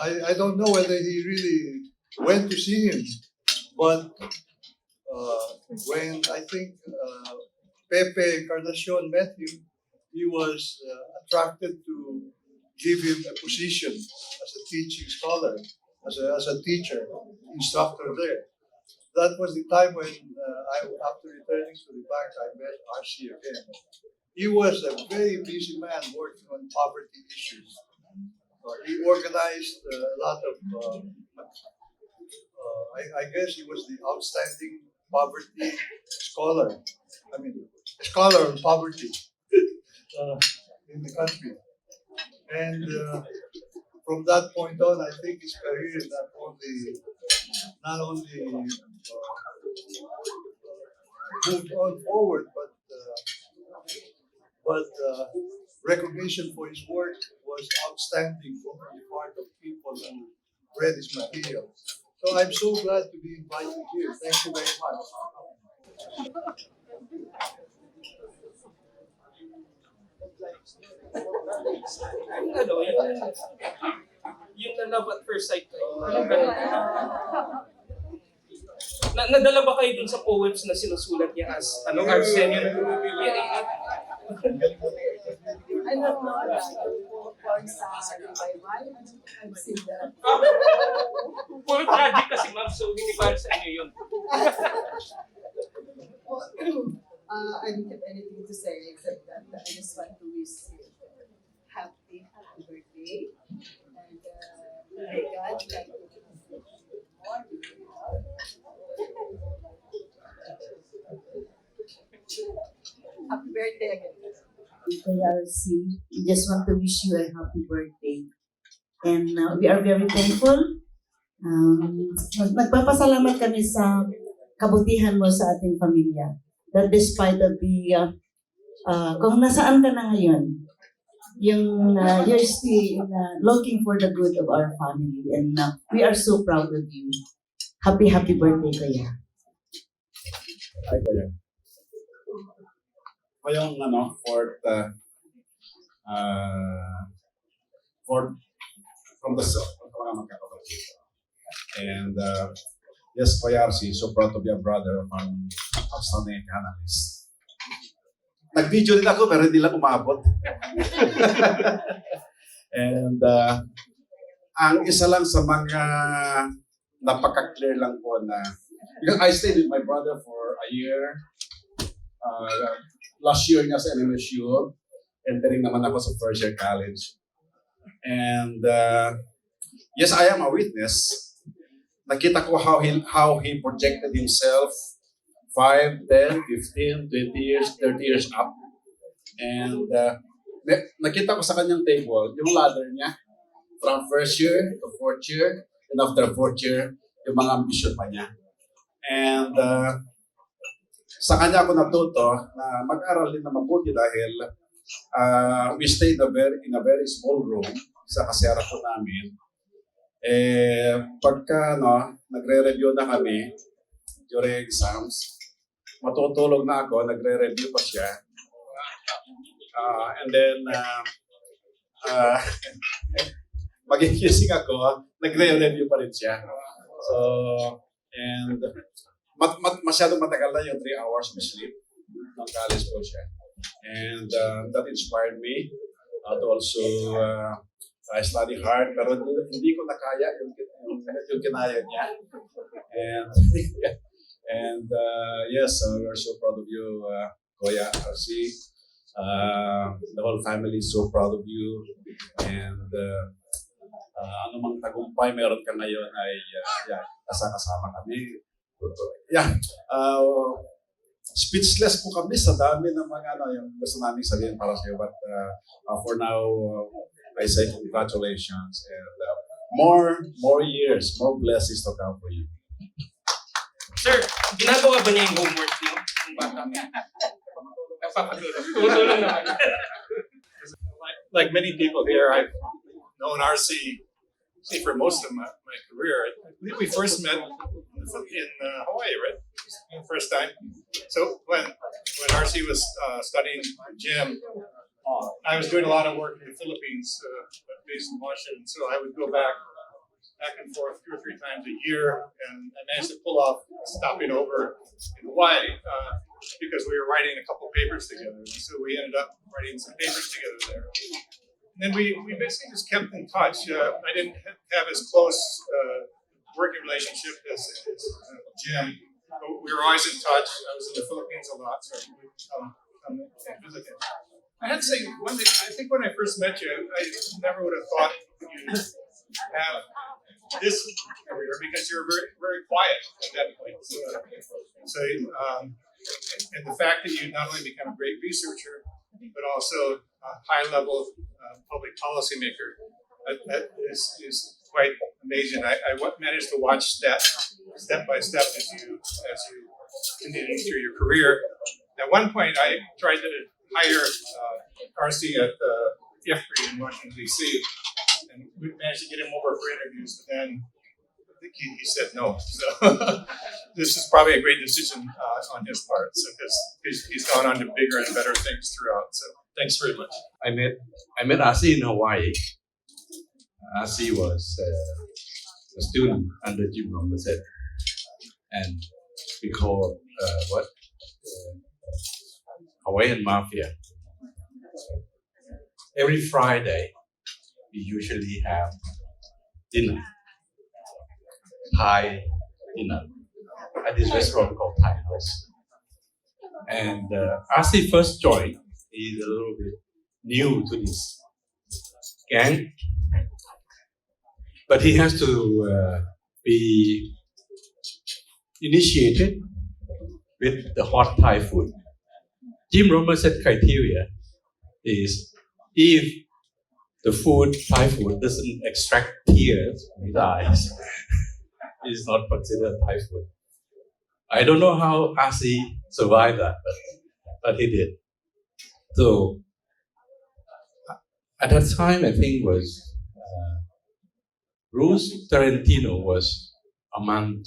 I don't know whether he really went to see him, but when I think Pepe Encarnacion met him, he was attracted to give him a position as a teaching scholar, as a teacher, instructor there. That was the time when after returning to the bank, I met RC again. He was a very busy man working on poverty issues. He organized a lot of, I guess he was the outstanding poverty scholar. I mean, a scholar on poverty in the country. And from that point on, I think his career not only moved on forward, but recognition for his work was outstanding on the part of people who read his material. So I'm so glad to be invited here. Thank you very much. Yung na love at first sight kayo. Nadala ba kayo dun sa poems na sinusulat niya as Arsenio? I don't know that. I've seen that. Puro tragic kasi ma'am, so hindi para sa inyo yun. I don't have anything to say except that I just want to wish you happy birthday. And may God guide you more. Happy birthday again. KRC, we just want to wish you a happy birthday. And we are very thankful. Nagpapasalamat kami sa kabutihan mo sa ating pamilya. That despite of the, kung nasaan ka na ngayon, you're still looking for the good of our family. And we are so proud of you. Happy birthday, Kuya. Hi, Kuya. Ngayong fourth from the south, mga magkakapatid. And yes, Kuya RC, so proud to be a brother of an outstanding economist. Nag-video din ako, pero hindi lang umabot. And ang isa lang sa mga napaka-clear lang po na, because I stayed with my brother for a year, last year niya sa LMSU, entering naman ako sa first year college. And yes, I am a witness. nakita ko how he projected himself 5, 10, 15, 20 years, 30 years up. And nakita ko sa kanyang table, yung ladder niya, from first year to fourth year, and after fourth year, yung mga ambisyon pa niya. And sa kanya ako natuto na mag-aral din na mabuti dahil we stayed in a very small room sa kasera po namin. Pagka nagre-review na kami during exams, matutulog na ako, nagre-review pa siya. And then, magigising ako, nagre-review pa rin siya. So, and masyadong matagal na yung 3 hours of sleep ng college po siya. And that inspired me to also I study hard, pero hindi ko nakaya yung kinaya niya. And yes, we're so proud of you, Kuya RC. The whole family is so proud of you. And anumang tagumpay meron ka ngayon ay kasama kami. Yeah, speechless po kami sa dami ng mga yung gusto namin sabihin para sa iyo. But for now, I say congratulations and more years, more blessings to come for you. Sir, ginagawa ba niya yung homework niyo? Yung bata niya? Tumutulong naman. Like many people here, I've known RC for most of my career. I believe we first met in Hawaii, right? The first time. So when RC was studying gym, I was doing a lot of work in the Philippines, based in Washington. So I would go back and forth 2 or 3 times a year, and I managed to pull off stopping over in Hawaii because we were writing a couple papers together. So we ended up writing some papers together there. And then we basically just kept in touch. I didn't have as close working relationship as Jim, but we were always in touch. I was in the Philippines a lot, so we would come and visit him. I had to say, I think when I first met you, I never would have thought you'd have this career because you were very, very quiet at that point. So and the fact that you not only become a great researcher, but also a high-level public policymaker, that is quite amazing. I managed to watch that step by step as you continued through your career. At one point, I tried to hire RC at IFPRI in Washington, D.C., and we managed to get him over for interviews, but then I think he said no. So this is probably a great decision on his part, so because he's gone on to bigger and better things throughout. So thanks very much. I met RC in Hawaii. RC was a student under Jim Roumasset, and we called Hawaiian Mafia. Every Friday, we usually have dinner, Thai dinner, at this restaurant called Thai House. And RC first joined. He's a little bit new to this gang, but he has to be initiated with the hot Thai food. Jim Roumasset criteria is if the Thai food doesn't extract tears from his eyes, it's not considered Thai food. I don't know how RC survived that, but he did. So at that time, I think was Bruce Tarantino was among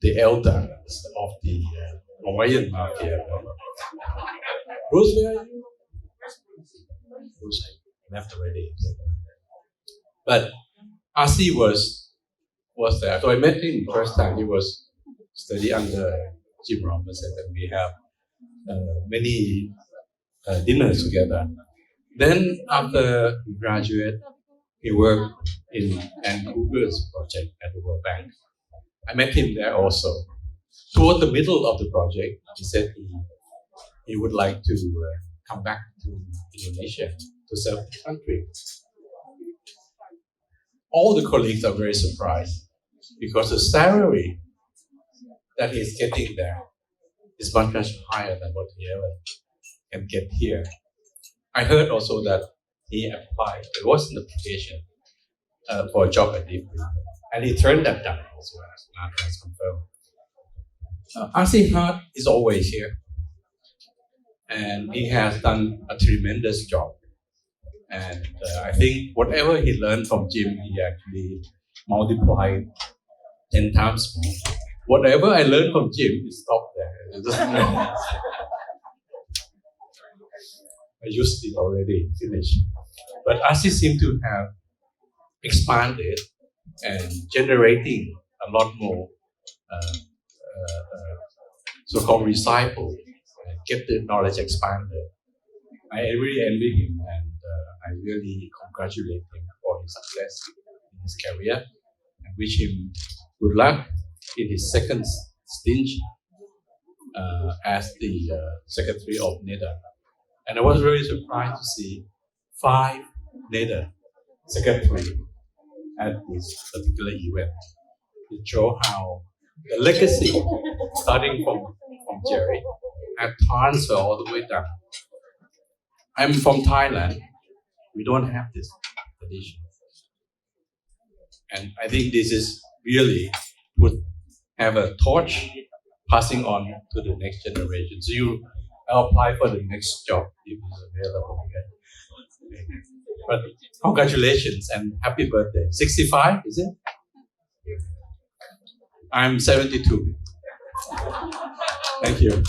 the elders of the Hawaiian Mafia. Bruce, where are you? Bruce left already. But RC was there. So I met him first time. He was studying under Jim Roumasset, and we have many dinners together. Then after he graduated, he worked in Vancouver's project at the World Bank. I met him there also. Toward the middle of the project, he said he would like to come back to Indonesia to serve the country. All the colleagues are very surprised because the salary that he's getting there is much, much higher than what he ever can get here. I heard also that he applied, there was an application for a job at DP, and he turned that down also, as confirmed. RC Hart is always here, and he has done a tremendous job. And I think whatever he learned from Jim, he actually multiplied 10 times more. Whatever I learned from Jim, it stopped there. It doesn't matter. I used it already, finished. But RC seemed to have expanded and generating a lot more so-called recycle and get the knowledge expanded. I really envy him, and I really congratulate him for his success in his career and wish him good luck in his second stint as the Secretary of NEDA. And I was very surprised to see 5 NEDA secretaries at this particular event. It shows how the legacy, starting from Jerry, have transferred all the way down. I'm from Thailand. We don't have this tradition. And I think this is really would have a torch passing on to the next generation. So I'll apply for the next job if it's available again. But congratulations and happy birthday. 65, is it? I'm 72. Thank you.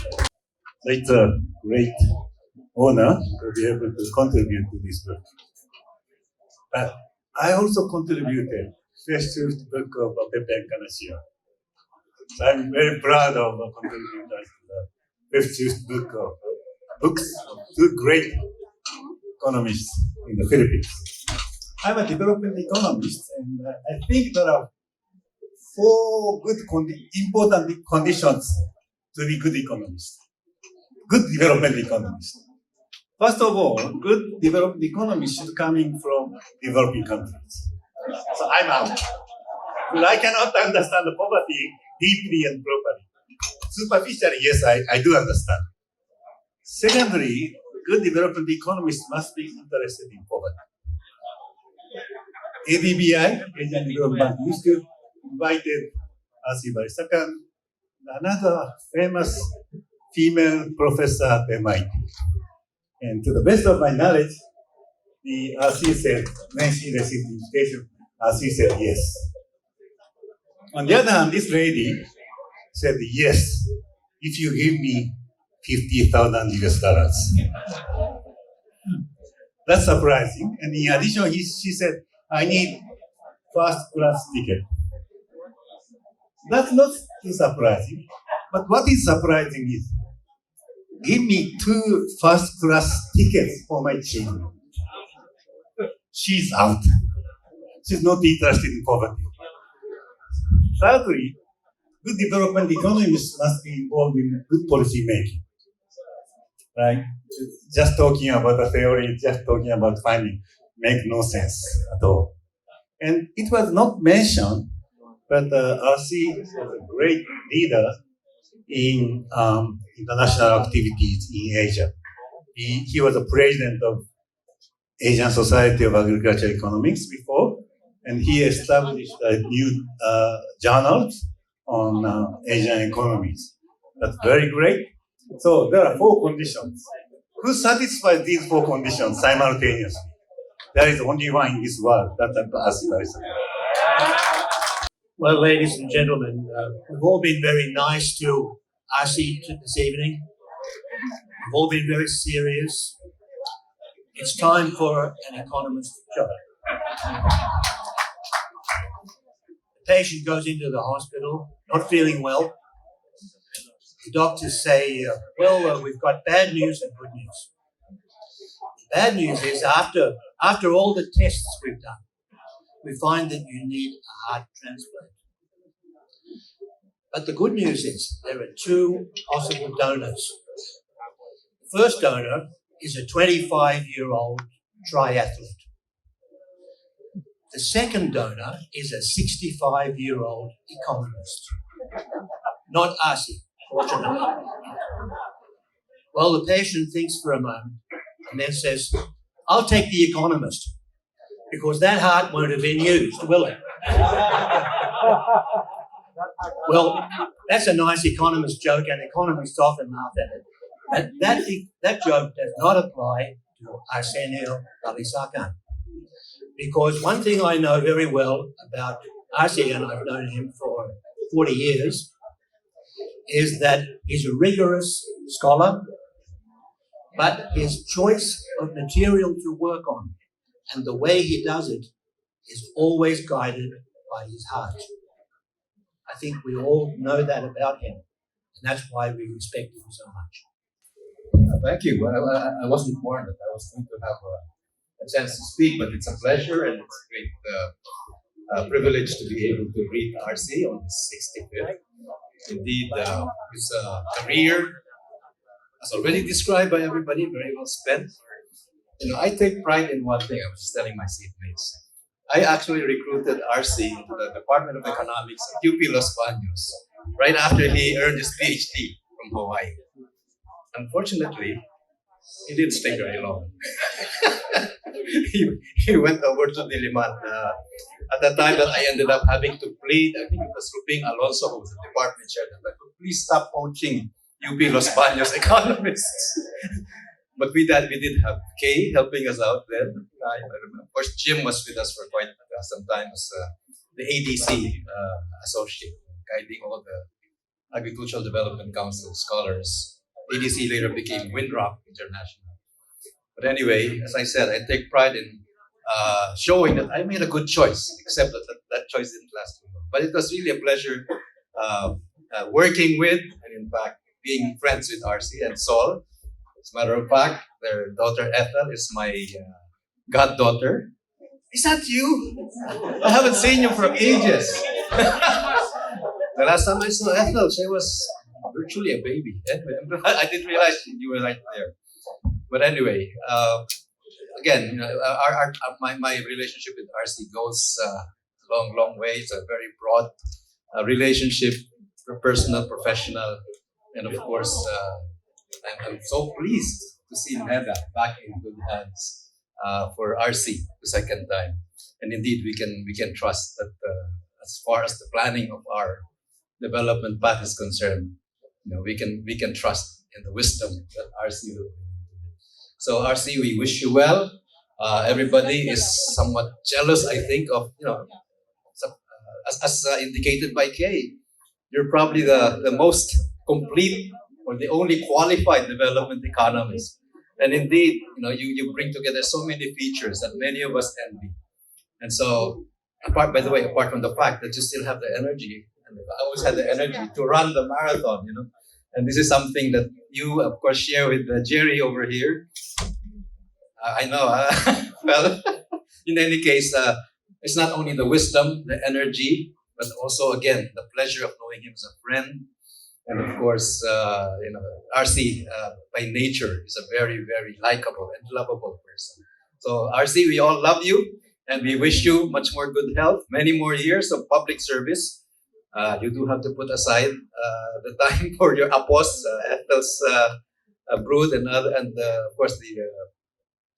It's a great honor to be able to contribute to this book. But I also contributed festschrift book of Pepe Canasio. So I'm very proud of contributing to the festschrift book of books of 2 great economists in the Philippines. I'm a development economist, and I think there are 4 good important conditions to be good economist, good development economist. First of all, good development economists should coming from developing countries. So I'm out. But I cannot understand the poverty deeply and properly. Superficially, yes, I do understand. Secondly, good development economists must be interested in poverty. ADBI, Asian Development Bank, used to invited Balisacan, another famous female professor at MIT. And to the best of my knowledge, the RC said, when she received the invitation, RC said yes. On the other hand, this lady said yes, if you give me $50,000 US. That's surprising. And in addition, she said, I need first class ticket. That's not too surprising. But what is surprising is, give me 2 first class tickets for my children. She's out. She's not interested in poverty. Thirdly, good development economists must be involved in good policy making. Right? Just talking about the theory, just talking about finding, make no sense at all. And it was not mentioned, but RC was a great leader in international activities in Asia. He was the president of Asian Society of Agricultural Economics before, and he established a new journals on Asian economies. That's very great. So there are 4 conditions. Who satisfies these 4 conditions simultaneously? There is only one in this world. That's RC. Well, ladies and gentlemen, we've all been very nice to RC this evening. We've all been very serious. It's time for an economist's job. The patient goes into the hospital, not feeling well. The doctors say, we've got bad news and good news. The bad news is after all the tests we've done, we find that you need a heart transplant. But the good news is there are 2 possible donors. The first donor is a 25-year-old triathlete. The second donor is a 65-year-old economist, not Arsi, fortunately. Well, the patient thinks for a moment and then says, I'll take the economist because that heart won't have been used, will it? Well, that's a nice economist joke, and economists often laugh at it. But that joke does not apply to Arsenio Balisacan. Because one thing I know very well about Arsi, and I've known him for 40 years, is that he's a rigorous scholar, but his choice of material to work on and the way he does it is always guided by his heart. I think we all know that about him, and that's why we respect him so much. Thank you. I wasn't warned that I was going to have a chance to speak, but it's a pleasure and it's a great privilege to be able to read RC on his 65th. Indeed, his career, as already described by everybody, very well spent. You know, I take pride in one thing. I was just telling my seatmates. I actually recruited RC into the Department of Economics at UP Los Baños right after he earned his PhD from Hawaii. Unfortunately, he didn't stay very long. he went over to Diliman at the time that I ended up having to plead. I think it was Ruping Alonso, who was the department chair, that please stop poaching UP Los Baños economists. But we did have Kay helping us out then. I remember. Of course, Jim was with us for quite some time as the ADC associate, guiding all the Agricultural Development Council scholars. ADC later became Windrock International. But anyway, as I said, I take pride in showing that I made a good choice, except that choice didn't last too long. But it was really a pleasure working with, and in fact, being friends with RC and Sol. As a matter of fact, their daughter Ethel is my goddaughter. Is that you? I haven't seen you for ages. The last time I saw Ethel, she was virtually a baby. I didn't realize you were right there. But anyway, again, you know, my relationship with RC goes a long way. It's a very broad relationship, personal, professional, and of course, I'm so pleased to see NEDA back in good hands for RC the second time. And indeed, we can trust that as far as the planning of our development path is concerned, you know, we can trust in the wisdom that RC will bring into it. So RC, we wish you well. Everybody is somewhat jealous, I think, of, you know, as indicated by Kay. You're probably the most complete or the only qualified development economist. And indeed, you know, you bring together so many features that many of us envy. And so, by the way, apart from the fact that you still have the energy, and I always had the energy to run the marathon, you know, and this is something that you, of course, share with Jerry over here. I know, well, in any case, it's not only the wisdom, the energy, but also, again, the pleasure of knowing him as a friend. And of course, you know, RC by nature is a very, very likable and lovable person. So RC, we all love you, and we wish you much more good health, many more years of public service. You do have to put aside the time for your apos, Ethel's brood, and of course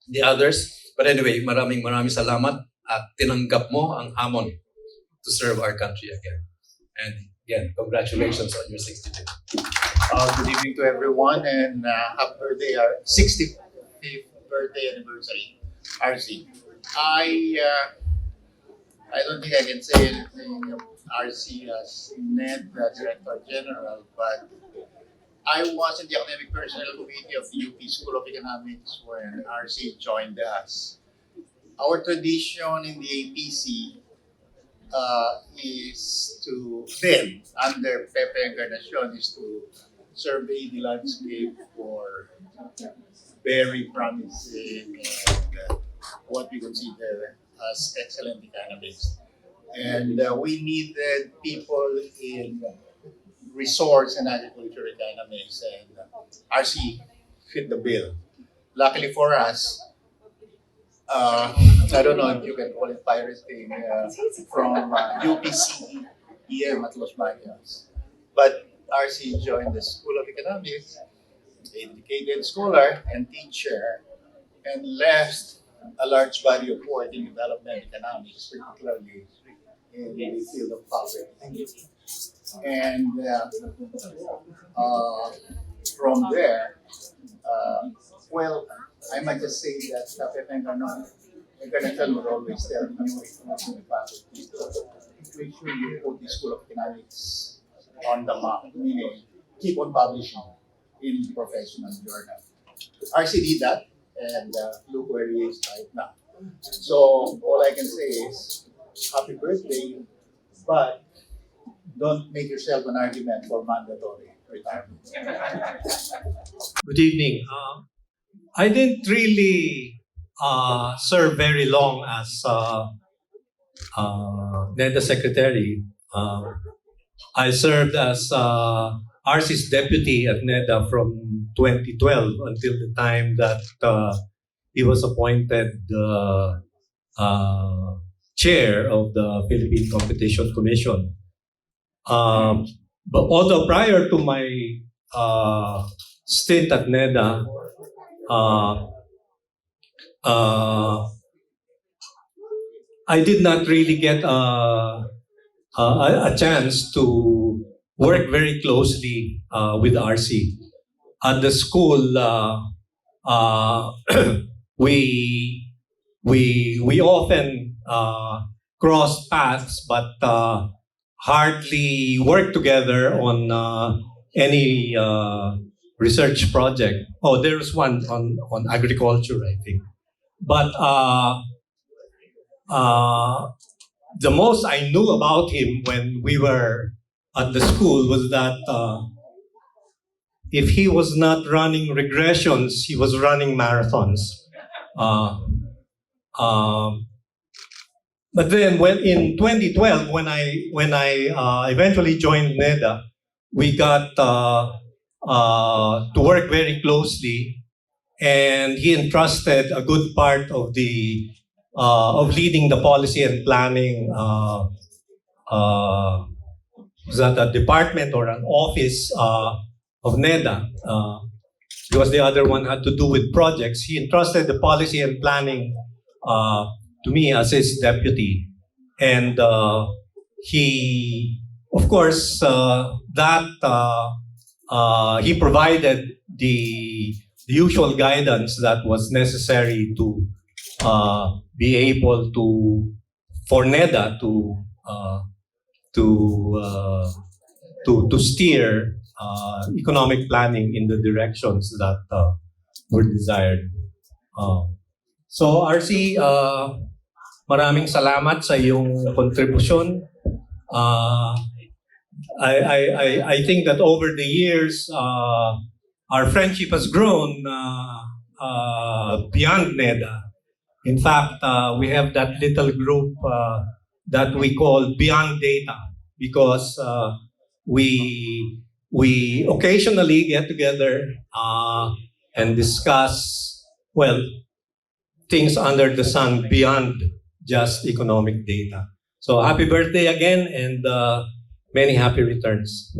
the others. But anyway, maraming salamat at tinanggap mo ang hamon to serve our country again. And again, congratulations on your 65th. Good evening to everyone, and happy birthday, our 65th birthday anniversary, RC. I don't think I can say anything of RC as NEDA Director General, but I was in the Academic Personnel Committee of the UP School of Economics when RC joined us. Our tradition in the APC is to then, under Pepe Encarnacion, is to survey the landscape for very promising and what we consider as excellent economists. And we needed people in resource and agriculture economics, and RC fit the bill. Luckily for us, I don't know if you can call it pirating from UPC here, Matlos Mayas. But RC joined the School of Economics, a dedicated scholar and teacher, and left a large body of work in development economics, particularly in the field of poverty. And from there, well, I might just say that International would always tell me, make sure you put the School of Economics on the map, meaning keep on publishing in professional journal. RC did that, and look where he is right now. So all I can say is happy birthday, but don't make yourself an argument for mandatory retirement. Good evening. I didn't really serve very long as NEDA Secretary. I served as RC's deputy at NEDA from 2012 until the time that he was appointed chair of the Philippine Competition Commission. But although prior to my stint at NEDA, I did not really get a chance to work very closely with RC. At the school, we often cross paths, but hardly work together on any research project. Oh, there's one on agriculture, I think. But the most I knew about him when we were at the school was that if he was not running regressions, he was running marathons. But then when in 2012, when I eventually joined NEDA, we got to work very closely, and he entrusted a good part of the of leading the policy and planning. Was that a department or an office of NEDA? Because the other one had to do with projects. He entrusted the policy and planning to me as his deputy, and he, of course, he provided the usual guidance that was necessary to be able for NEDA to steer economic planning in the directions that were desired. So RC, maraming salamat sa iyong kontribusyon. I think that over the years, our friendship has grown beyond NEDA. In fact, we have that little group that we call Beyond Data, because we occasionally get together and discuss, well, things under the sun beyond just economic data. So happy birthday again, and many happy returns.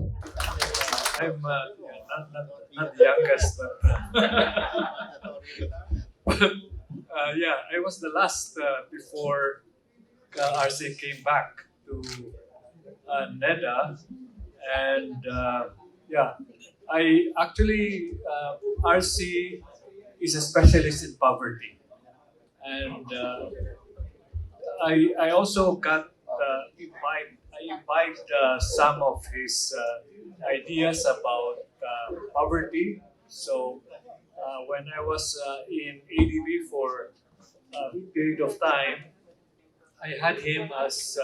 I'm not the youngest, but yeah, I was the last before RC came back to NEDA, and yeah, I actually RC is a specialist in poverty, and I also got invite some of his ideas about poverty. So when I was in ADB for a period of time, I had him as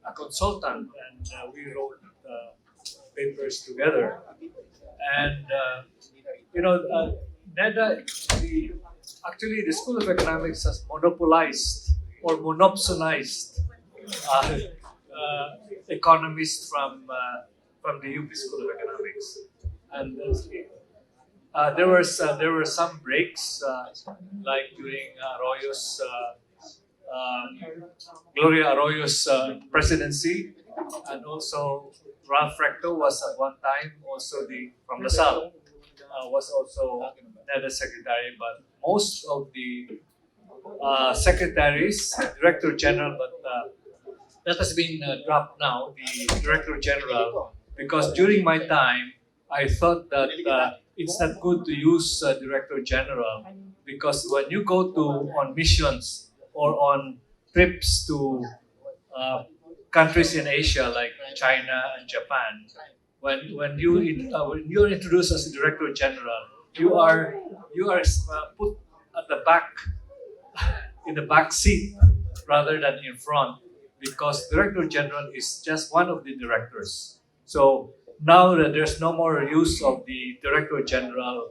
a consultant, and we wrote papers together. And NEDA, actually the School of Economics has monopolized or monopsonized economists from the UP School of Economics. And there were some breaks, like during Gloria Arroyo's presidency, and also Ralph Recto was at one time also from LaSalle, was also NEDA secretary, but most of the secretaries, director general, but that has been dropped now, the director general, because during my time, I thought that it's not good to use director general, because when you go on missions or on trips to countries in Asia like China and Japan, when you're introduced as a director general, you are put at the back, in the back seat rather than in front, because director general is just one of the directors. So now that there's no more use of the director general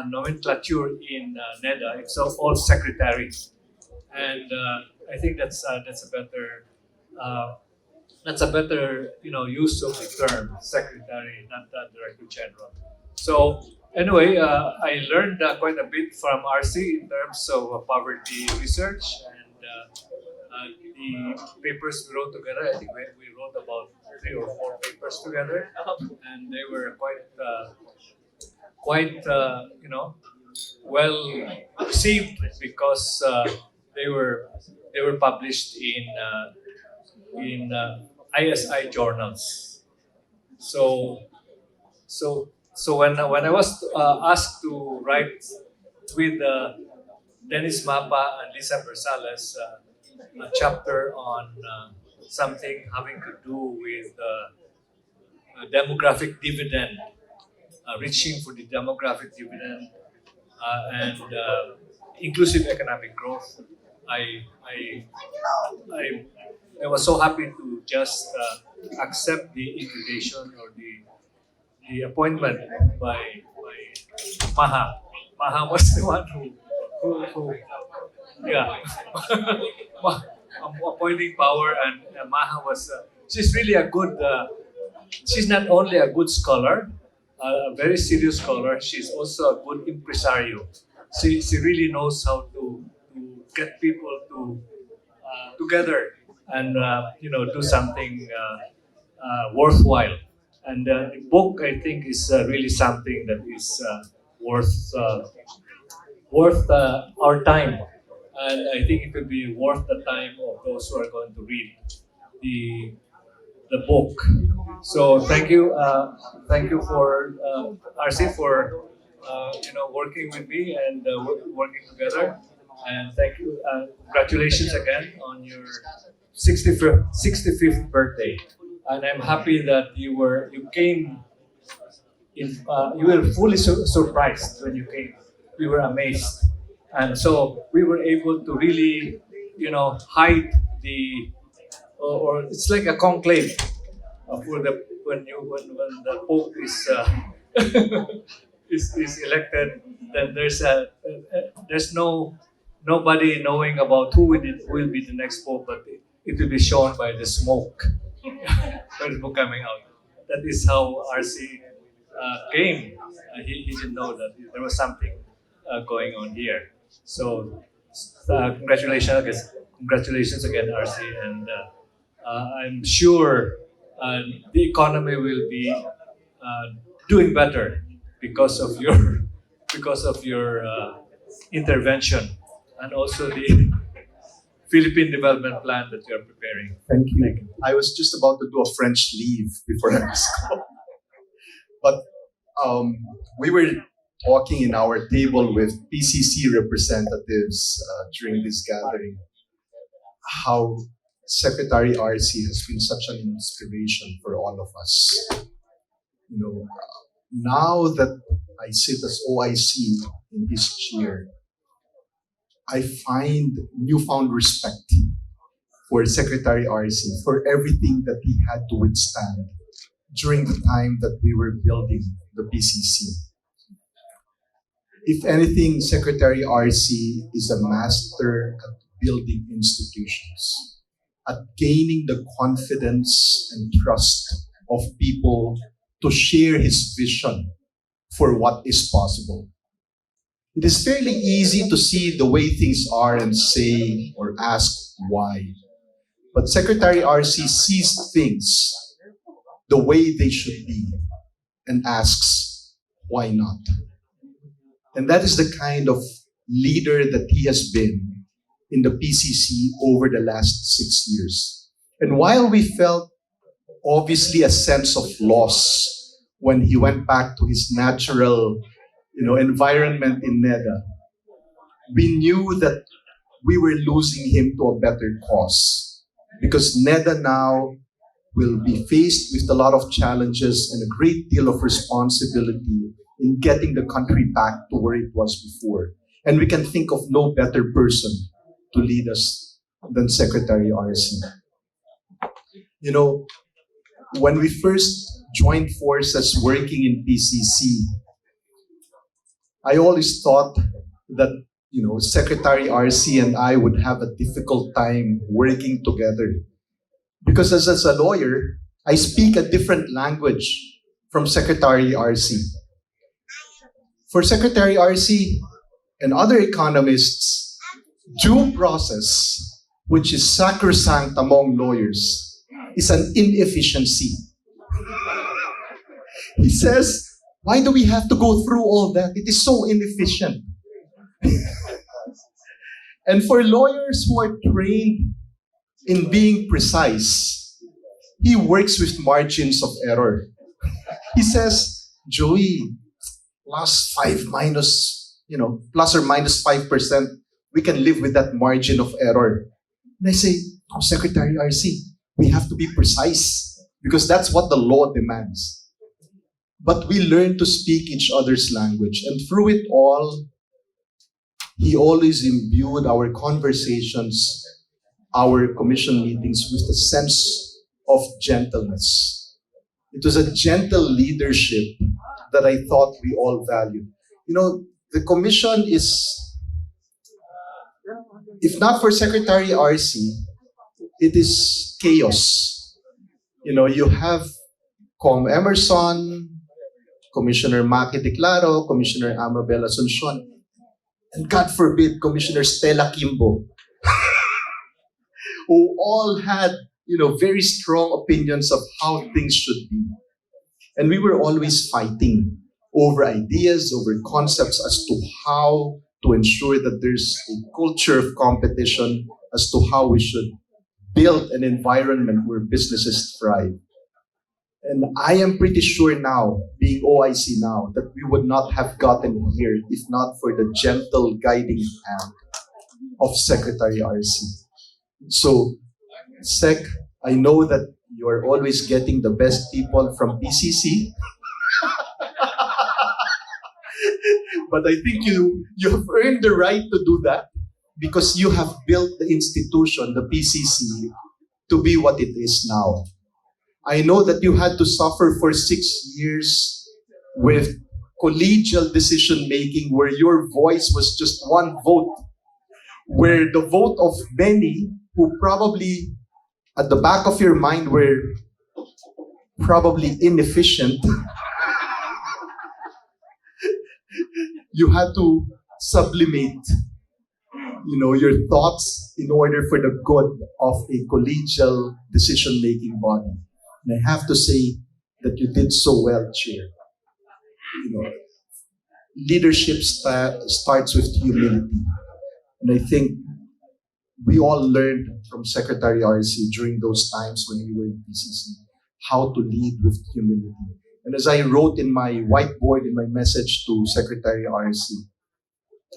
nomenclature in NEDA, it's all secretary, and I think that's a better use of the term secretary, not director general. So anyway, I learned quite a bit from RC in terms of poverty research and the papers we wrote together. I think we wrote about 3 or 4 papers together, and they were quite well received, because they were published in ISI journals. So when I was asked to write with Dennis Mapa and Lisa Bersales a chapter on something having to do with demographic dividend, reaching for the demographic dividend, and inclusive economic growth, I was so happy to just accept the invitation or the appointment by Maha. Maha was the one who yeah, appointing power, and Maha was. She's really a good. She's not only a good scholar, a very serious scholar. She's also a good impresario. She really knows how to get people to together and do something worthwhile. And the book, I think, is really something that is worth our time, and I think it will be worth the time of those who are going to read the book. So thank you for RC for working with me and working together, and thank you. Congratulations again on your 65th birthday, and I'm happy that you came. You were fully surprised when you came. We were amazed, and so we were able to really, hide the, or it's like a conclave for the when the Pope is is elected. Then there's nobody knowing about who will be the next Pope, but it will be shown by the smoke, by the smoke coming out. That is how RC came. He didn't know that there was something going on here. So congratulations again, RC, and I'm sure the economy will be doing better because of your intervention, and also the Philippine development plan that you are preparing. Thank you. I was just about to do a French leave before I was called. But we were talking in our table with PCC representatives during this gathering, how Secretary RC has been such an inspiration for all of us. Now that I sit as OIC in his chair, I find newfound respect for Secretary RC, for everything that he had to withstand during the time that we were building the PCC. If anything, Secretary RC is a master at building institutions, at gaining the confidence and trust of people to share his vision for what is possible. It is fairly easy to see the way things are and say or ask why. But Secretary RC sees things the way they should be and asks, why not? And that is the kind of leader that he has been in the PCC over the last 6 years. And while we felt obviously a sense of loss when he went back to his natural, environment in NEDA, we knew that we were losing him to a better cause. Because NEDA now will be faced with a lot of challenges and a great deal of responsibility in getting the country back to where it was before. And we can think of no better person to lead us than Secretary RC. When we first joined forces working in PCC, I always thought that, Secretary RC and I would have a difficult time working together. Because as a lawyer, I speak a different language from Secretary RC. For Secretary RC and other economists, due process, which is sacrosanct among lawyers, is an inefficiency. He says, why do we have to go through all that? It is so inefficient. And for lawyers who are trained in being precise, he works with margins of error. He says, Joey, plus or minus 5%, we can live with that margin of error. And I say, Secretary RC, we have to be precise because that's what the law demands. But we learn to speak each other's language. And through it all, he always imbued our conversations, our commission meetings with a sense of gentleness. It was a gentle leadership that I thought we all valued. The commission is, if not for Secretary RC, it is chaos. You have Com Emerson, Commissioner Maki Declaro, Commissioner Amabel Asuncion, and God forbid, Commissioner Stella Kimbo, who all had, very strong opinions of how things should be. And we were always fighting over ideas, over concepts as to how to ensure that there's a culture of competition as to how we should build an environment where businesses thrive. And I am pretty sure now, being OIC now, that we would not have gotten here if not for the gentle guiding hand of Secretary RC. So, Sec, I know that you are always getting the best people from PCC. But I think you have earned the right to do that because you have built the institution, the PCC, to be what it is now. I know that you had to suffer for 6 years with collegial decision-making where your voice was just one vote, where the vote of many who probably at the back of your mind were probably inefficient, you had to sublimate, your thoughts in order for the good of a collegial decision-making body. And I have to say that you did so well, Chair. Leadership starts with humility. And I think we all learned from Secretary RC during those times when we were in PCC how to lead with humility. And as I wrote in my whiteboard in my message to Secretary RC,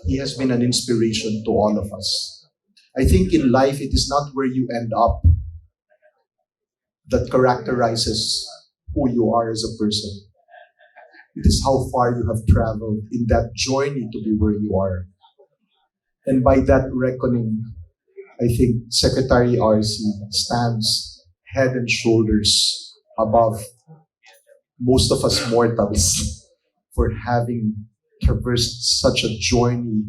he has been an inspiration to all of us. I think in life, it is not where you end up that characterizes who you are as a person. It is how far you have traveled in that journey to be where you are. And by that reckoning, I think Secretary RC stands head and shoulders above most of us mortals for having traversed such a journey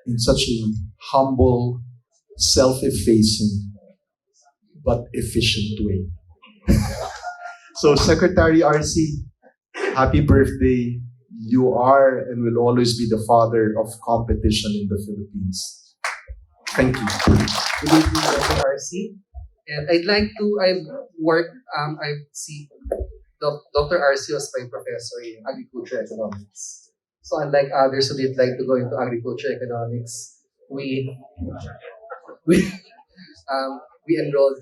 in such a humble, self-effacing, but efficient way. So Secretary RC, happy birthday. you are and will always be the father of competition in the Philippines. Thank you. Good evening, Dr. RC. And I'd like to, I see Dr. RC was my professor in agriculture economics. So unlike others who did like to go into agriculture economics, we enrolled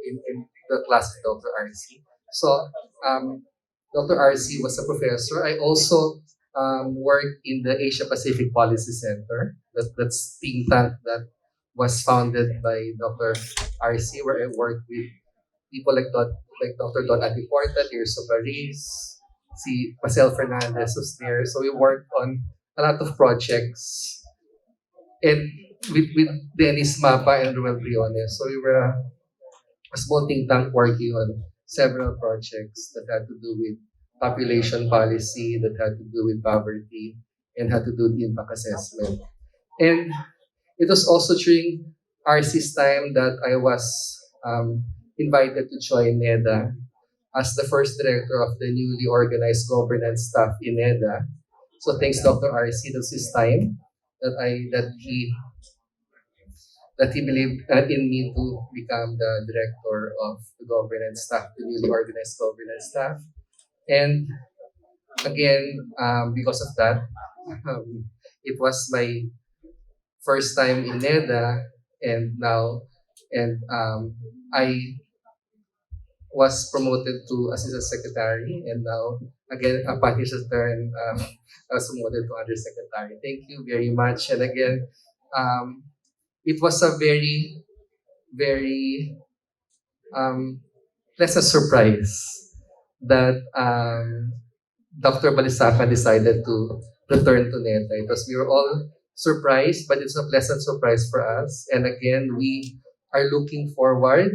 in the class of Dr. RC. So Dr. RC was a professor. I also worked in the Asia Pacific Policy Center. That's think tank that was founded by Dr. RC, where I worked with people like Dr. Don Atiporta, Tirso Paris, si Marcel Fernandez was there. So we worked on a lot of projects and with Dennis Mapa and Ruel Briones. So we were a small think tank working on several projects that had to do with population policy, that had to do with poverty, and had to do with impact assessment. And it was also during RC's time that I was invited to join NEDA as the first director of the newly organized governance staff in NEDA. So thanks Dr. RC, that's his time that he believed in me to become the director of the governance staff, the newly organized governance staff. And again, because of that, it was my first time in NEDA, and I was promoted to assistant secretary, and now again upon his return, I was promoted to undersecretary. Thank you very much, and again, it was a very, very pleasant surprise that Dr. Balisacan decided to return to NEDA. We were all surprised, but it's a pleasant surprise for us. And again, we are looking forward,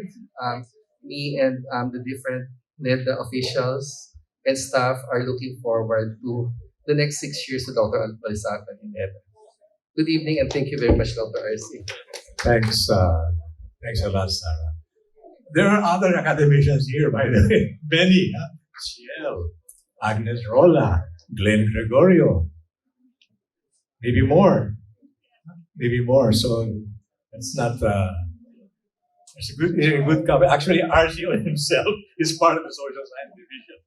me and the different NEDA officials and staff are looking forward to the next 6 years with Dr. Balisacan in NEDA. Good evening, and thank you very much, Dr. RC. Thanks a lot, Sarah. There are other academicians here, by the way. Benny, Ciel, Agnes Rola, Glenn Gregorio, maybe more. So it's not. It's a good cover. Actually, RCO himself is part of the social science division.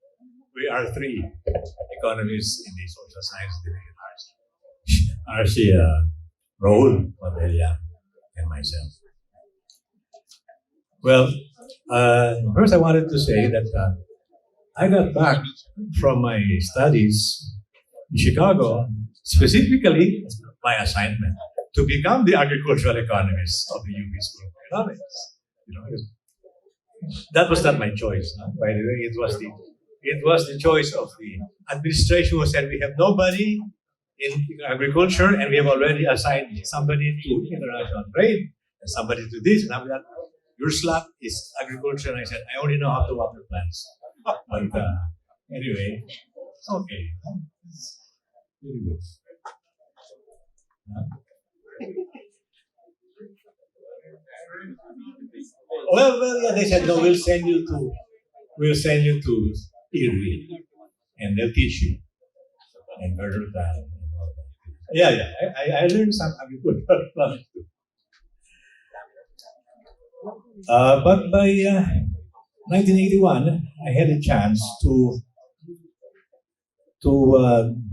We are 3 economists in the social science division. RC, Raul, Majah-Leah, and myself. Well, first I wanted to say that I got back from my studies in Chicago, specifically my assignment to become the agricultural economist of the UP School of Economics. That was not my choice. By the way, it was the choice of the administration who said we have nobody in agriculture and we have already assigned somebody to international trade and somebody to this and after that. Your slot is agriculture, and I said, I only know how to water plants. But anyway, it's okay. It's really good. Well, yeah, they said, no, we'll send you to Erie, and they'll teach you. And murder that and all that. Yeah, I learned some agricultural plumbing too. But by 1981, I had a chance to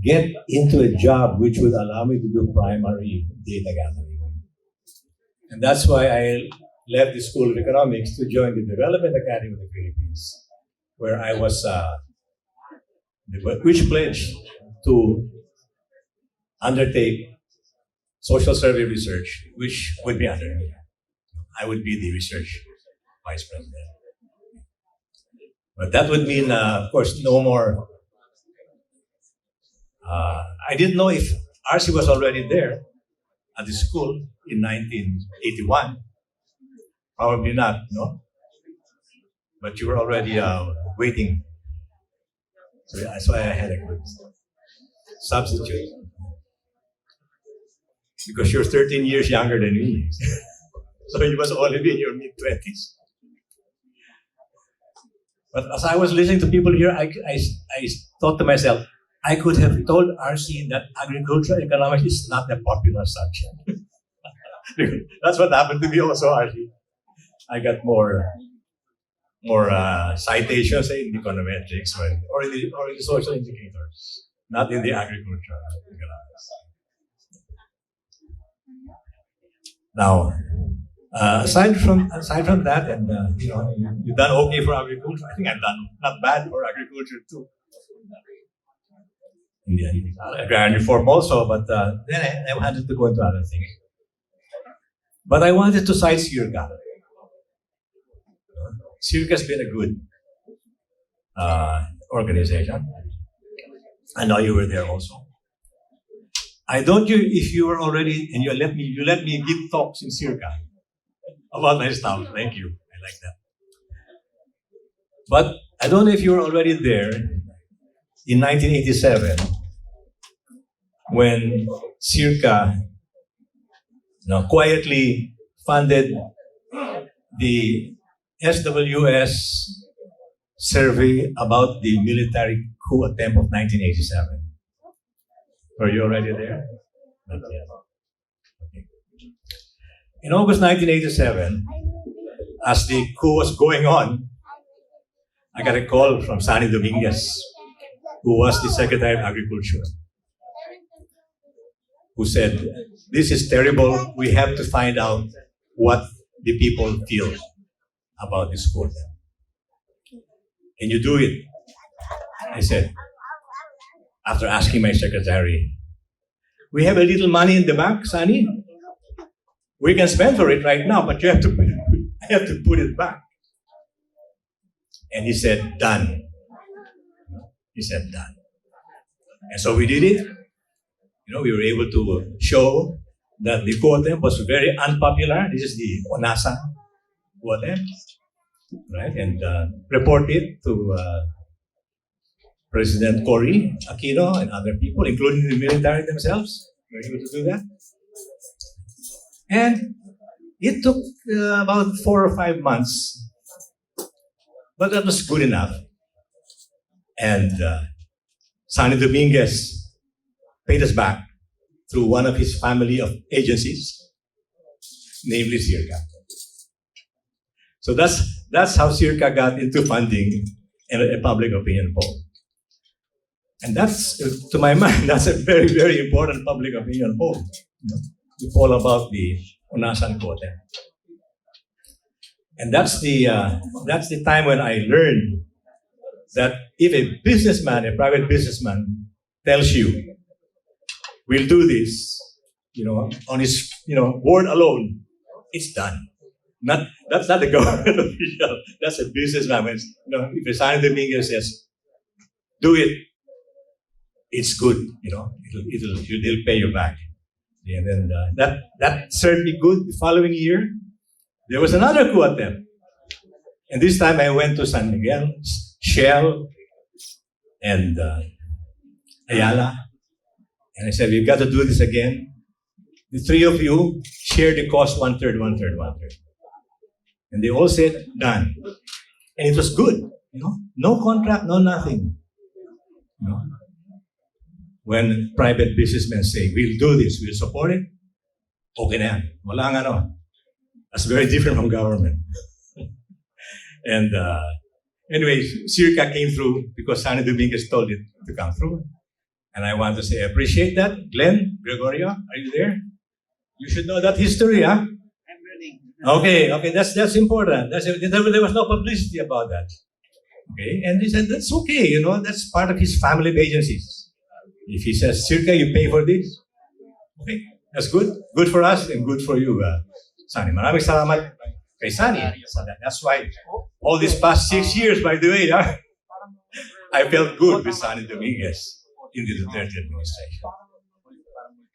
get into a job which would allow me to do primary data gathering. And that's why I left the School of Economics to join the Development Academy of the Philippines, where I was which pledged to undertake social survey research, which would be under me. I would be the research vice president. But that would mean, of course, no more. I didn't know if RC was already there at the school in 1981. Probably not, no? But you were already waiting. So that's why I had a good substitute. Because you're 13 years younger than me. So you must only be in your mid-20s. But as I was listening to people here, I thought to myself, I could have told RC that agricultural economics is not a popular subject. That's what happened to me also, RC. I got more citations in econometrics or in the social indicators, not in the agricultural economics. Now, aside from that, and you've done okay for agriculture. I think I've done not bad for agriculture too. Agrarian reform also, but then I wanted to go into other things. But I wanted to cite SIRCA. SIRCA has been a good organization. I know you were there also. If you were already, and you let me give talks in SIRCA about my stuff. Thank you. I like that. But I don't know if you were already there in 1987 when SIRCA quietly funded the SWS survey about the military coup attempt of 1987. Were you already there? Not yet. Okay. In August 1987, as the coup was going on, I got a call from Sani Dominguez, who was the Secretary of Agriculture, who said, "This is terrible. We have to find out what the people feel about this coup. Can you do it?" I said, after asking my secretary, "We have a little money in the bank, Sani. We can spend for it right now, but I have to put it back." And he said, "Done." He said, "Done." And so we did it. We were able to show that the coup attempt was very unpopular. This is the Onasa coup attempt, right? And report it to President Cory Aquino and other people, including the military themselves. We were able to do that. And it took about 4 or 5 months, but that was good enough. And Sani Dominguez paid us back through one of his family of agencies, namely SIRCA. So that's how SIRCA got into funding a public opinion poll. And that's, to my mind, that's a very, very important public opinion poll. The poll about the Onasan coup attempt. And that's the time when I learned that if a businessman, a private businessman, tells you, "We'll do this," on his word alone, it's done. That's not a government official. That's a businessman. If a Sani Dominguez says, "Do it," it's good. They'll pay you back. And then that served me good. The following year, there was another coup attempt, and this time I went to San Miguel, Shell, and Ayala, and I said, "We've got to do this again. The three of you share the cost 1/3, 1/3, 1/3." And they all said, "Done." And it was good. No contract, no nothing. When private businessmen say, "We'll do this, we'll support it," okay na yan. Walang ano. That's very different from government. And anyway, SIRCA came through because Sani Dominguez told it to come through. And I want to say, I appreciate that. Glenn, Gregorio, are you there? You should know that history, huh? I'm running. Okay, that's important. There was no publicity about that. Okay, and he said, that's okay, that's part of his family of agencies. If he says, "SIRCA, you pay for this," okay, that's good. Good for us and good for you, Sani. Maraming salamat kay Sani. That's why all these past 6 years, by the way, I felt good with Sani Dominguez in the Duterte administration.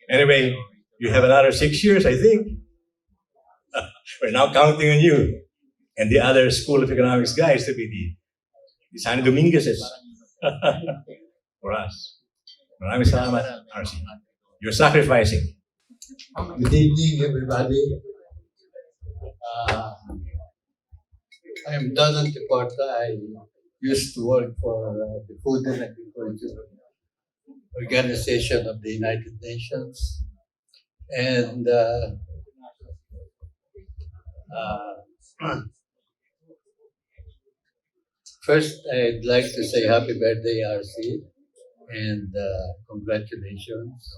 Anyway, you have another 6 years, I think. We're now counting on you and the other School of Economics guys to be the Sani Dominguez's for us. Maraming salamat, RC. You're sacrificing. Good evening, everybody. I am Donald Deporta. I used to work for the Food and Agriculture Organization of the United Nations. And first, I'd like to say happy birthday, RC, and congratulations.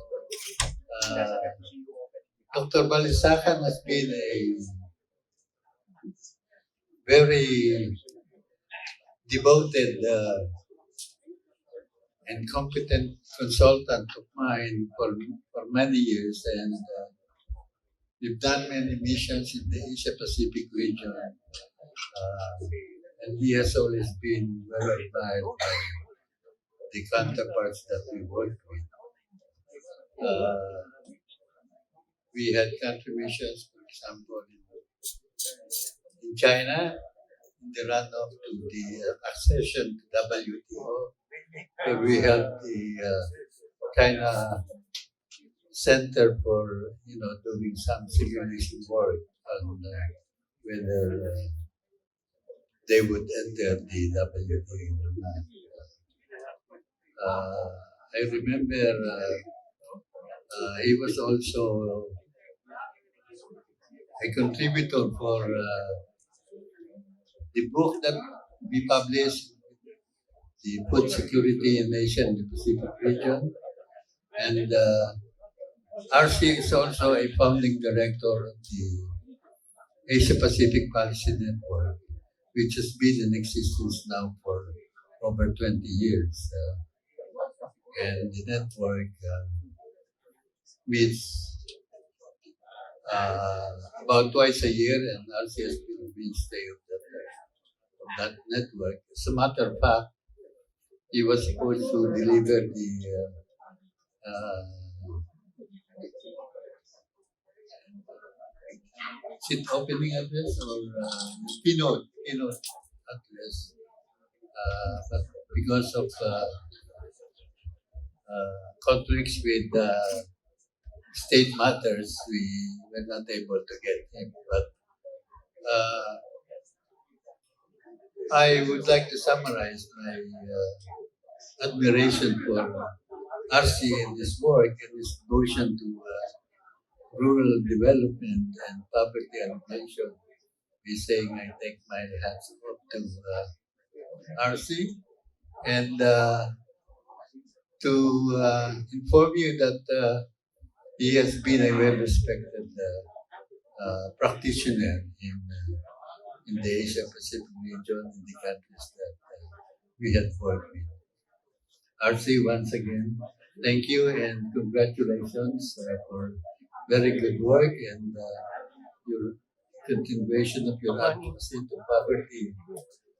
Dr. Balisacan has been a very devoted and competent consultant of mine for many years, and we've done many missions in the Asia Pacific region, and he has always been very admired by the counterparts that we work with. We had contributions, for example, in China, in the run-up to the accession to WTO, where we helped the China Center for doing some simulation work on whether they would enter the WTO or not. I remember he was also a contributor for the book that we published, the Food Security in Asia and the Pacific region. And RC is also a founding director of the Asia Pacific Policy Network, which has been in existence now for over 20 years. And the network meets about twice a year, and RC has been a mainstay of that network. As a matter of fact, he was supposed to deliver the opening address or keynote address, but because of conflicts with state matters, we were not able to get him. But I would like to summarize my admiration for RC and his work and his devotion to rural development and poverty alleviation. He's saying I take my hats off to RC and to inform you that he has been a well-respected practitioner in the Asia Pacific region, in the countries that we had worked with. RC, once again, thank you and congratulations for very good work and your continuation of your advocacy to poverty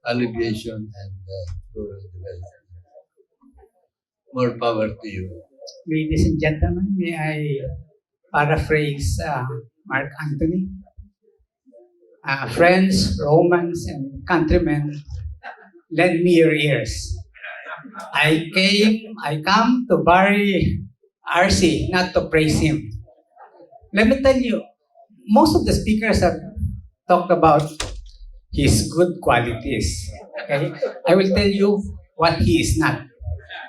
alleviation and rural development. More power to you. Ladies and gentlemen, may I paraphrase Mark Antony? Friends, Romans, and countrymen, lend me your ears. I come to bury RC, not to praise him. Let me tell you, most of the speakers have talked about his good qualities. Okay? I will tell you what he is not.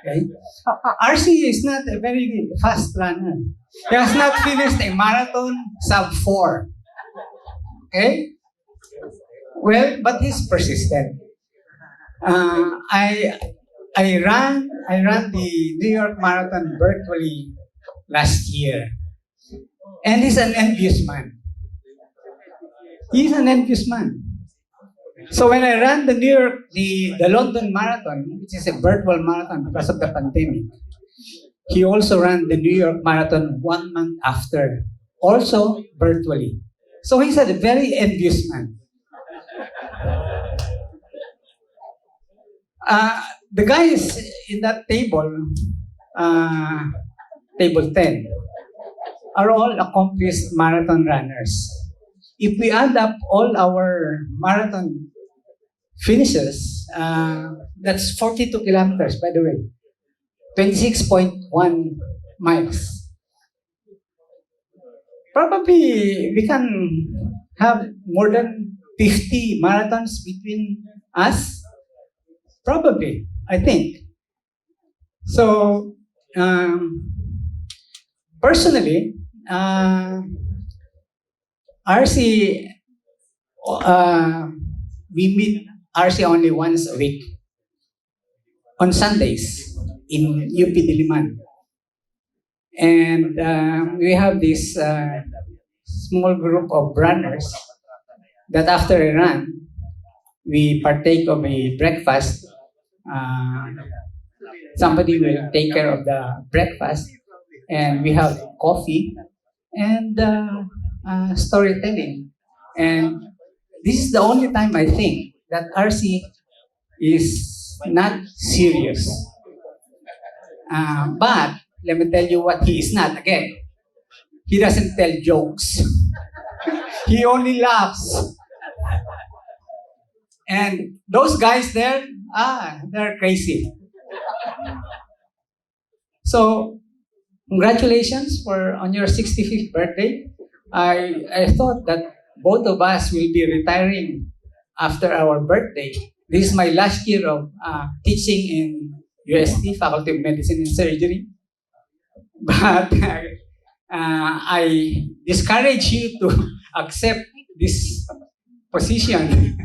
Okay? RC is not a very fast runner. He has not finished a marathon sub 4. Okay? Well, but he's persistent. I ran the New York Marathon virtually last year. And he's an envious man. He's an envious man. So when I ran the London Marathon, which is a virtual marathon because of the pandemic, he also ran the New York Marathon 1 month after, also virtually. So he's a very envious man. The guys in that table, table 10, are all accomplished marathon runners. If we add up all our marathon finishes, that's 42 kilometers, by the way, 26.1 miles. Probably we can have more than 50 marathons between us. Probably, I think. So Personally, RC, we meet RC only once a week on Sundays in UP Diliman. And we have this small group of runners that after a run, we partake of a breakfast. Somebody will take care of the breakfast, and we have coffee and storytelling. And this is the only time I think that RC is not serious. But let me tell you what he is not. Again, he doesn't tell jokes. He only laughs. And those guys there, they're crazy. So, congratulations on your 65th birthday. I thought that both of us will be retiring after our birthday. This is my last year of teaching in UST, Faculty of Medicine and Surgery. But I discourage you to accept this position.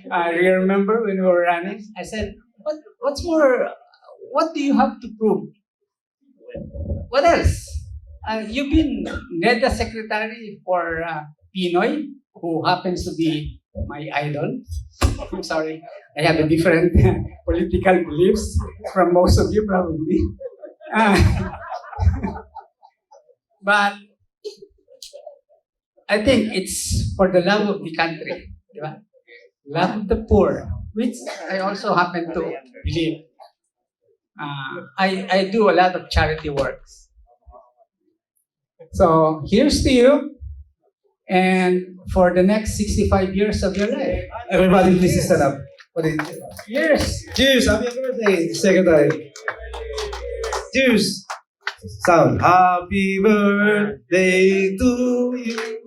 You remember when we were running? I said, what's more, what do you have to prove? What else? You've been NEDA Secretary for Pinoy, who happens to be my idol. I'm sorry, I have a different political beliefs from most of you probably. But I think it's for the love of the country, diba? Love of the poor, which I also happen to believe. I do a lot of charity works. So here's to you, and for the next 65 years of your life. Everybody, please stand up. Yes. Cheers! Happy birthday, Secretary. Cheers! Sound. Happy birthday to you.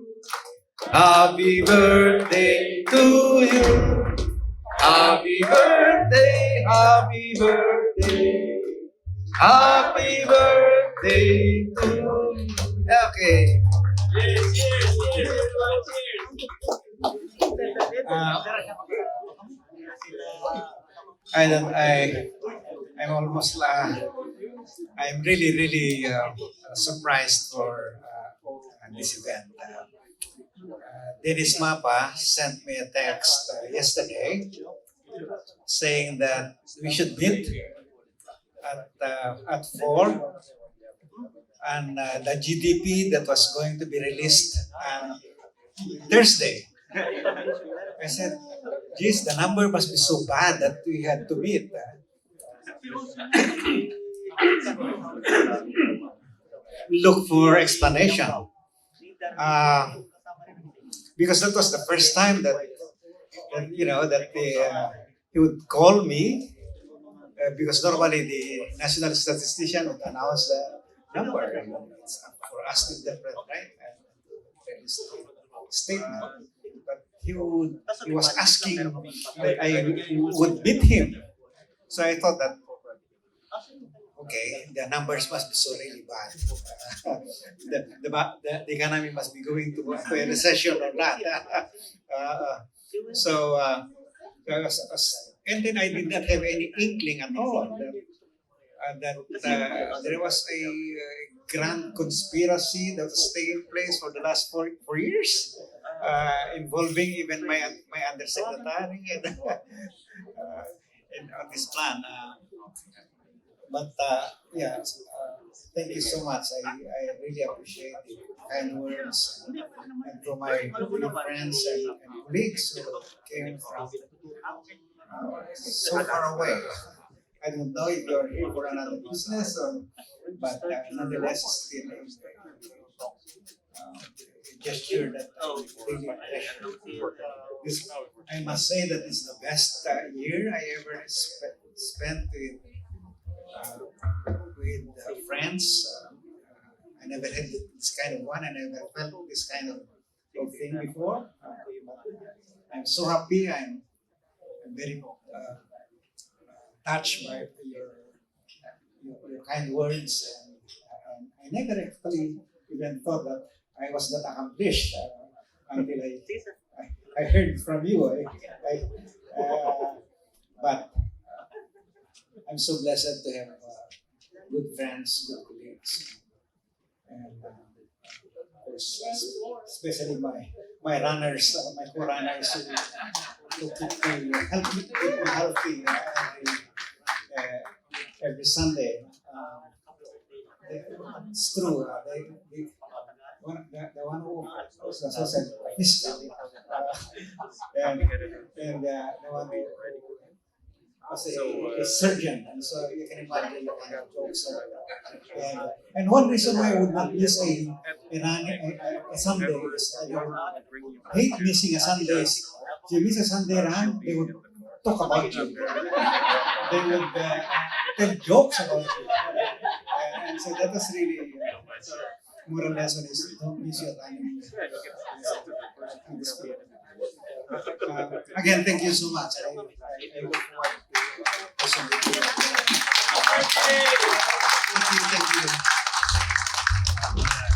Happy birthday to you. Happy birthday, happy birthday. Happy birthday to you. Okay. I'm almost, I'm really surprised for this event. Dennis Mapa sent me a text yesterday saying that we should meet at 4, and the GDP that was going to be released on Thursday. I said, geez, the number must be so bad that we had to meet. Look for explanation. Because that was the first time that he would call me, because normally the national statistician would announce the number, and it's up for us to interpret, right? And statement. But he was asking, I would meet him. So I thought that, okay, the numbers must be so really bad. The economy must be going to a recession or not. And then I did not have any inkling at all that there was a grand conspiracy that was taking place for the last four years, involving even my undersecretary and on this plan. Thank you so much. I really appreciate the kind words, and to my friends and colleagues who came from so far away. I don't know if you're here for another business, but nonetheless, still a gesture that I really treasure. I must say that it's the best year I ever spent with friends. I never had this kind of one. I never felt this kind of thing before. I'm so happy. I'm very touched by your kind words. And I never actually even thought that I was that accomplished until I heard from you. But I'm so blessed to have good friends, good colleagues, and of course, especially my runners, my co-runners who help me keep me healthy every Sunday. It's true. The one who was associated physically, and the one who was a surgeon, and so you can imagine the kind of jokes. And one reason why I would not miss a Sunday is I would hate missing a Sunday. If you miss a Sunday run, they would talk about you. They would tell jokes about you. And so that was really moral lesson is don't miss your time. Again, thank you so much. I look forward to listening to you. Thank you.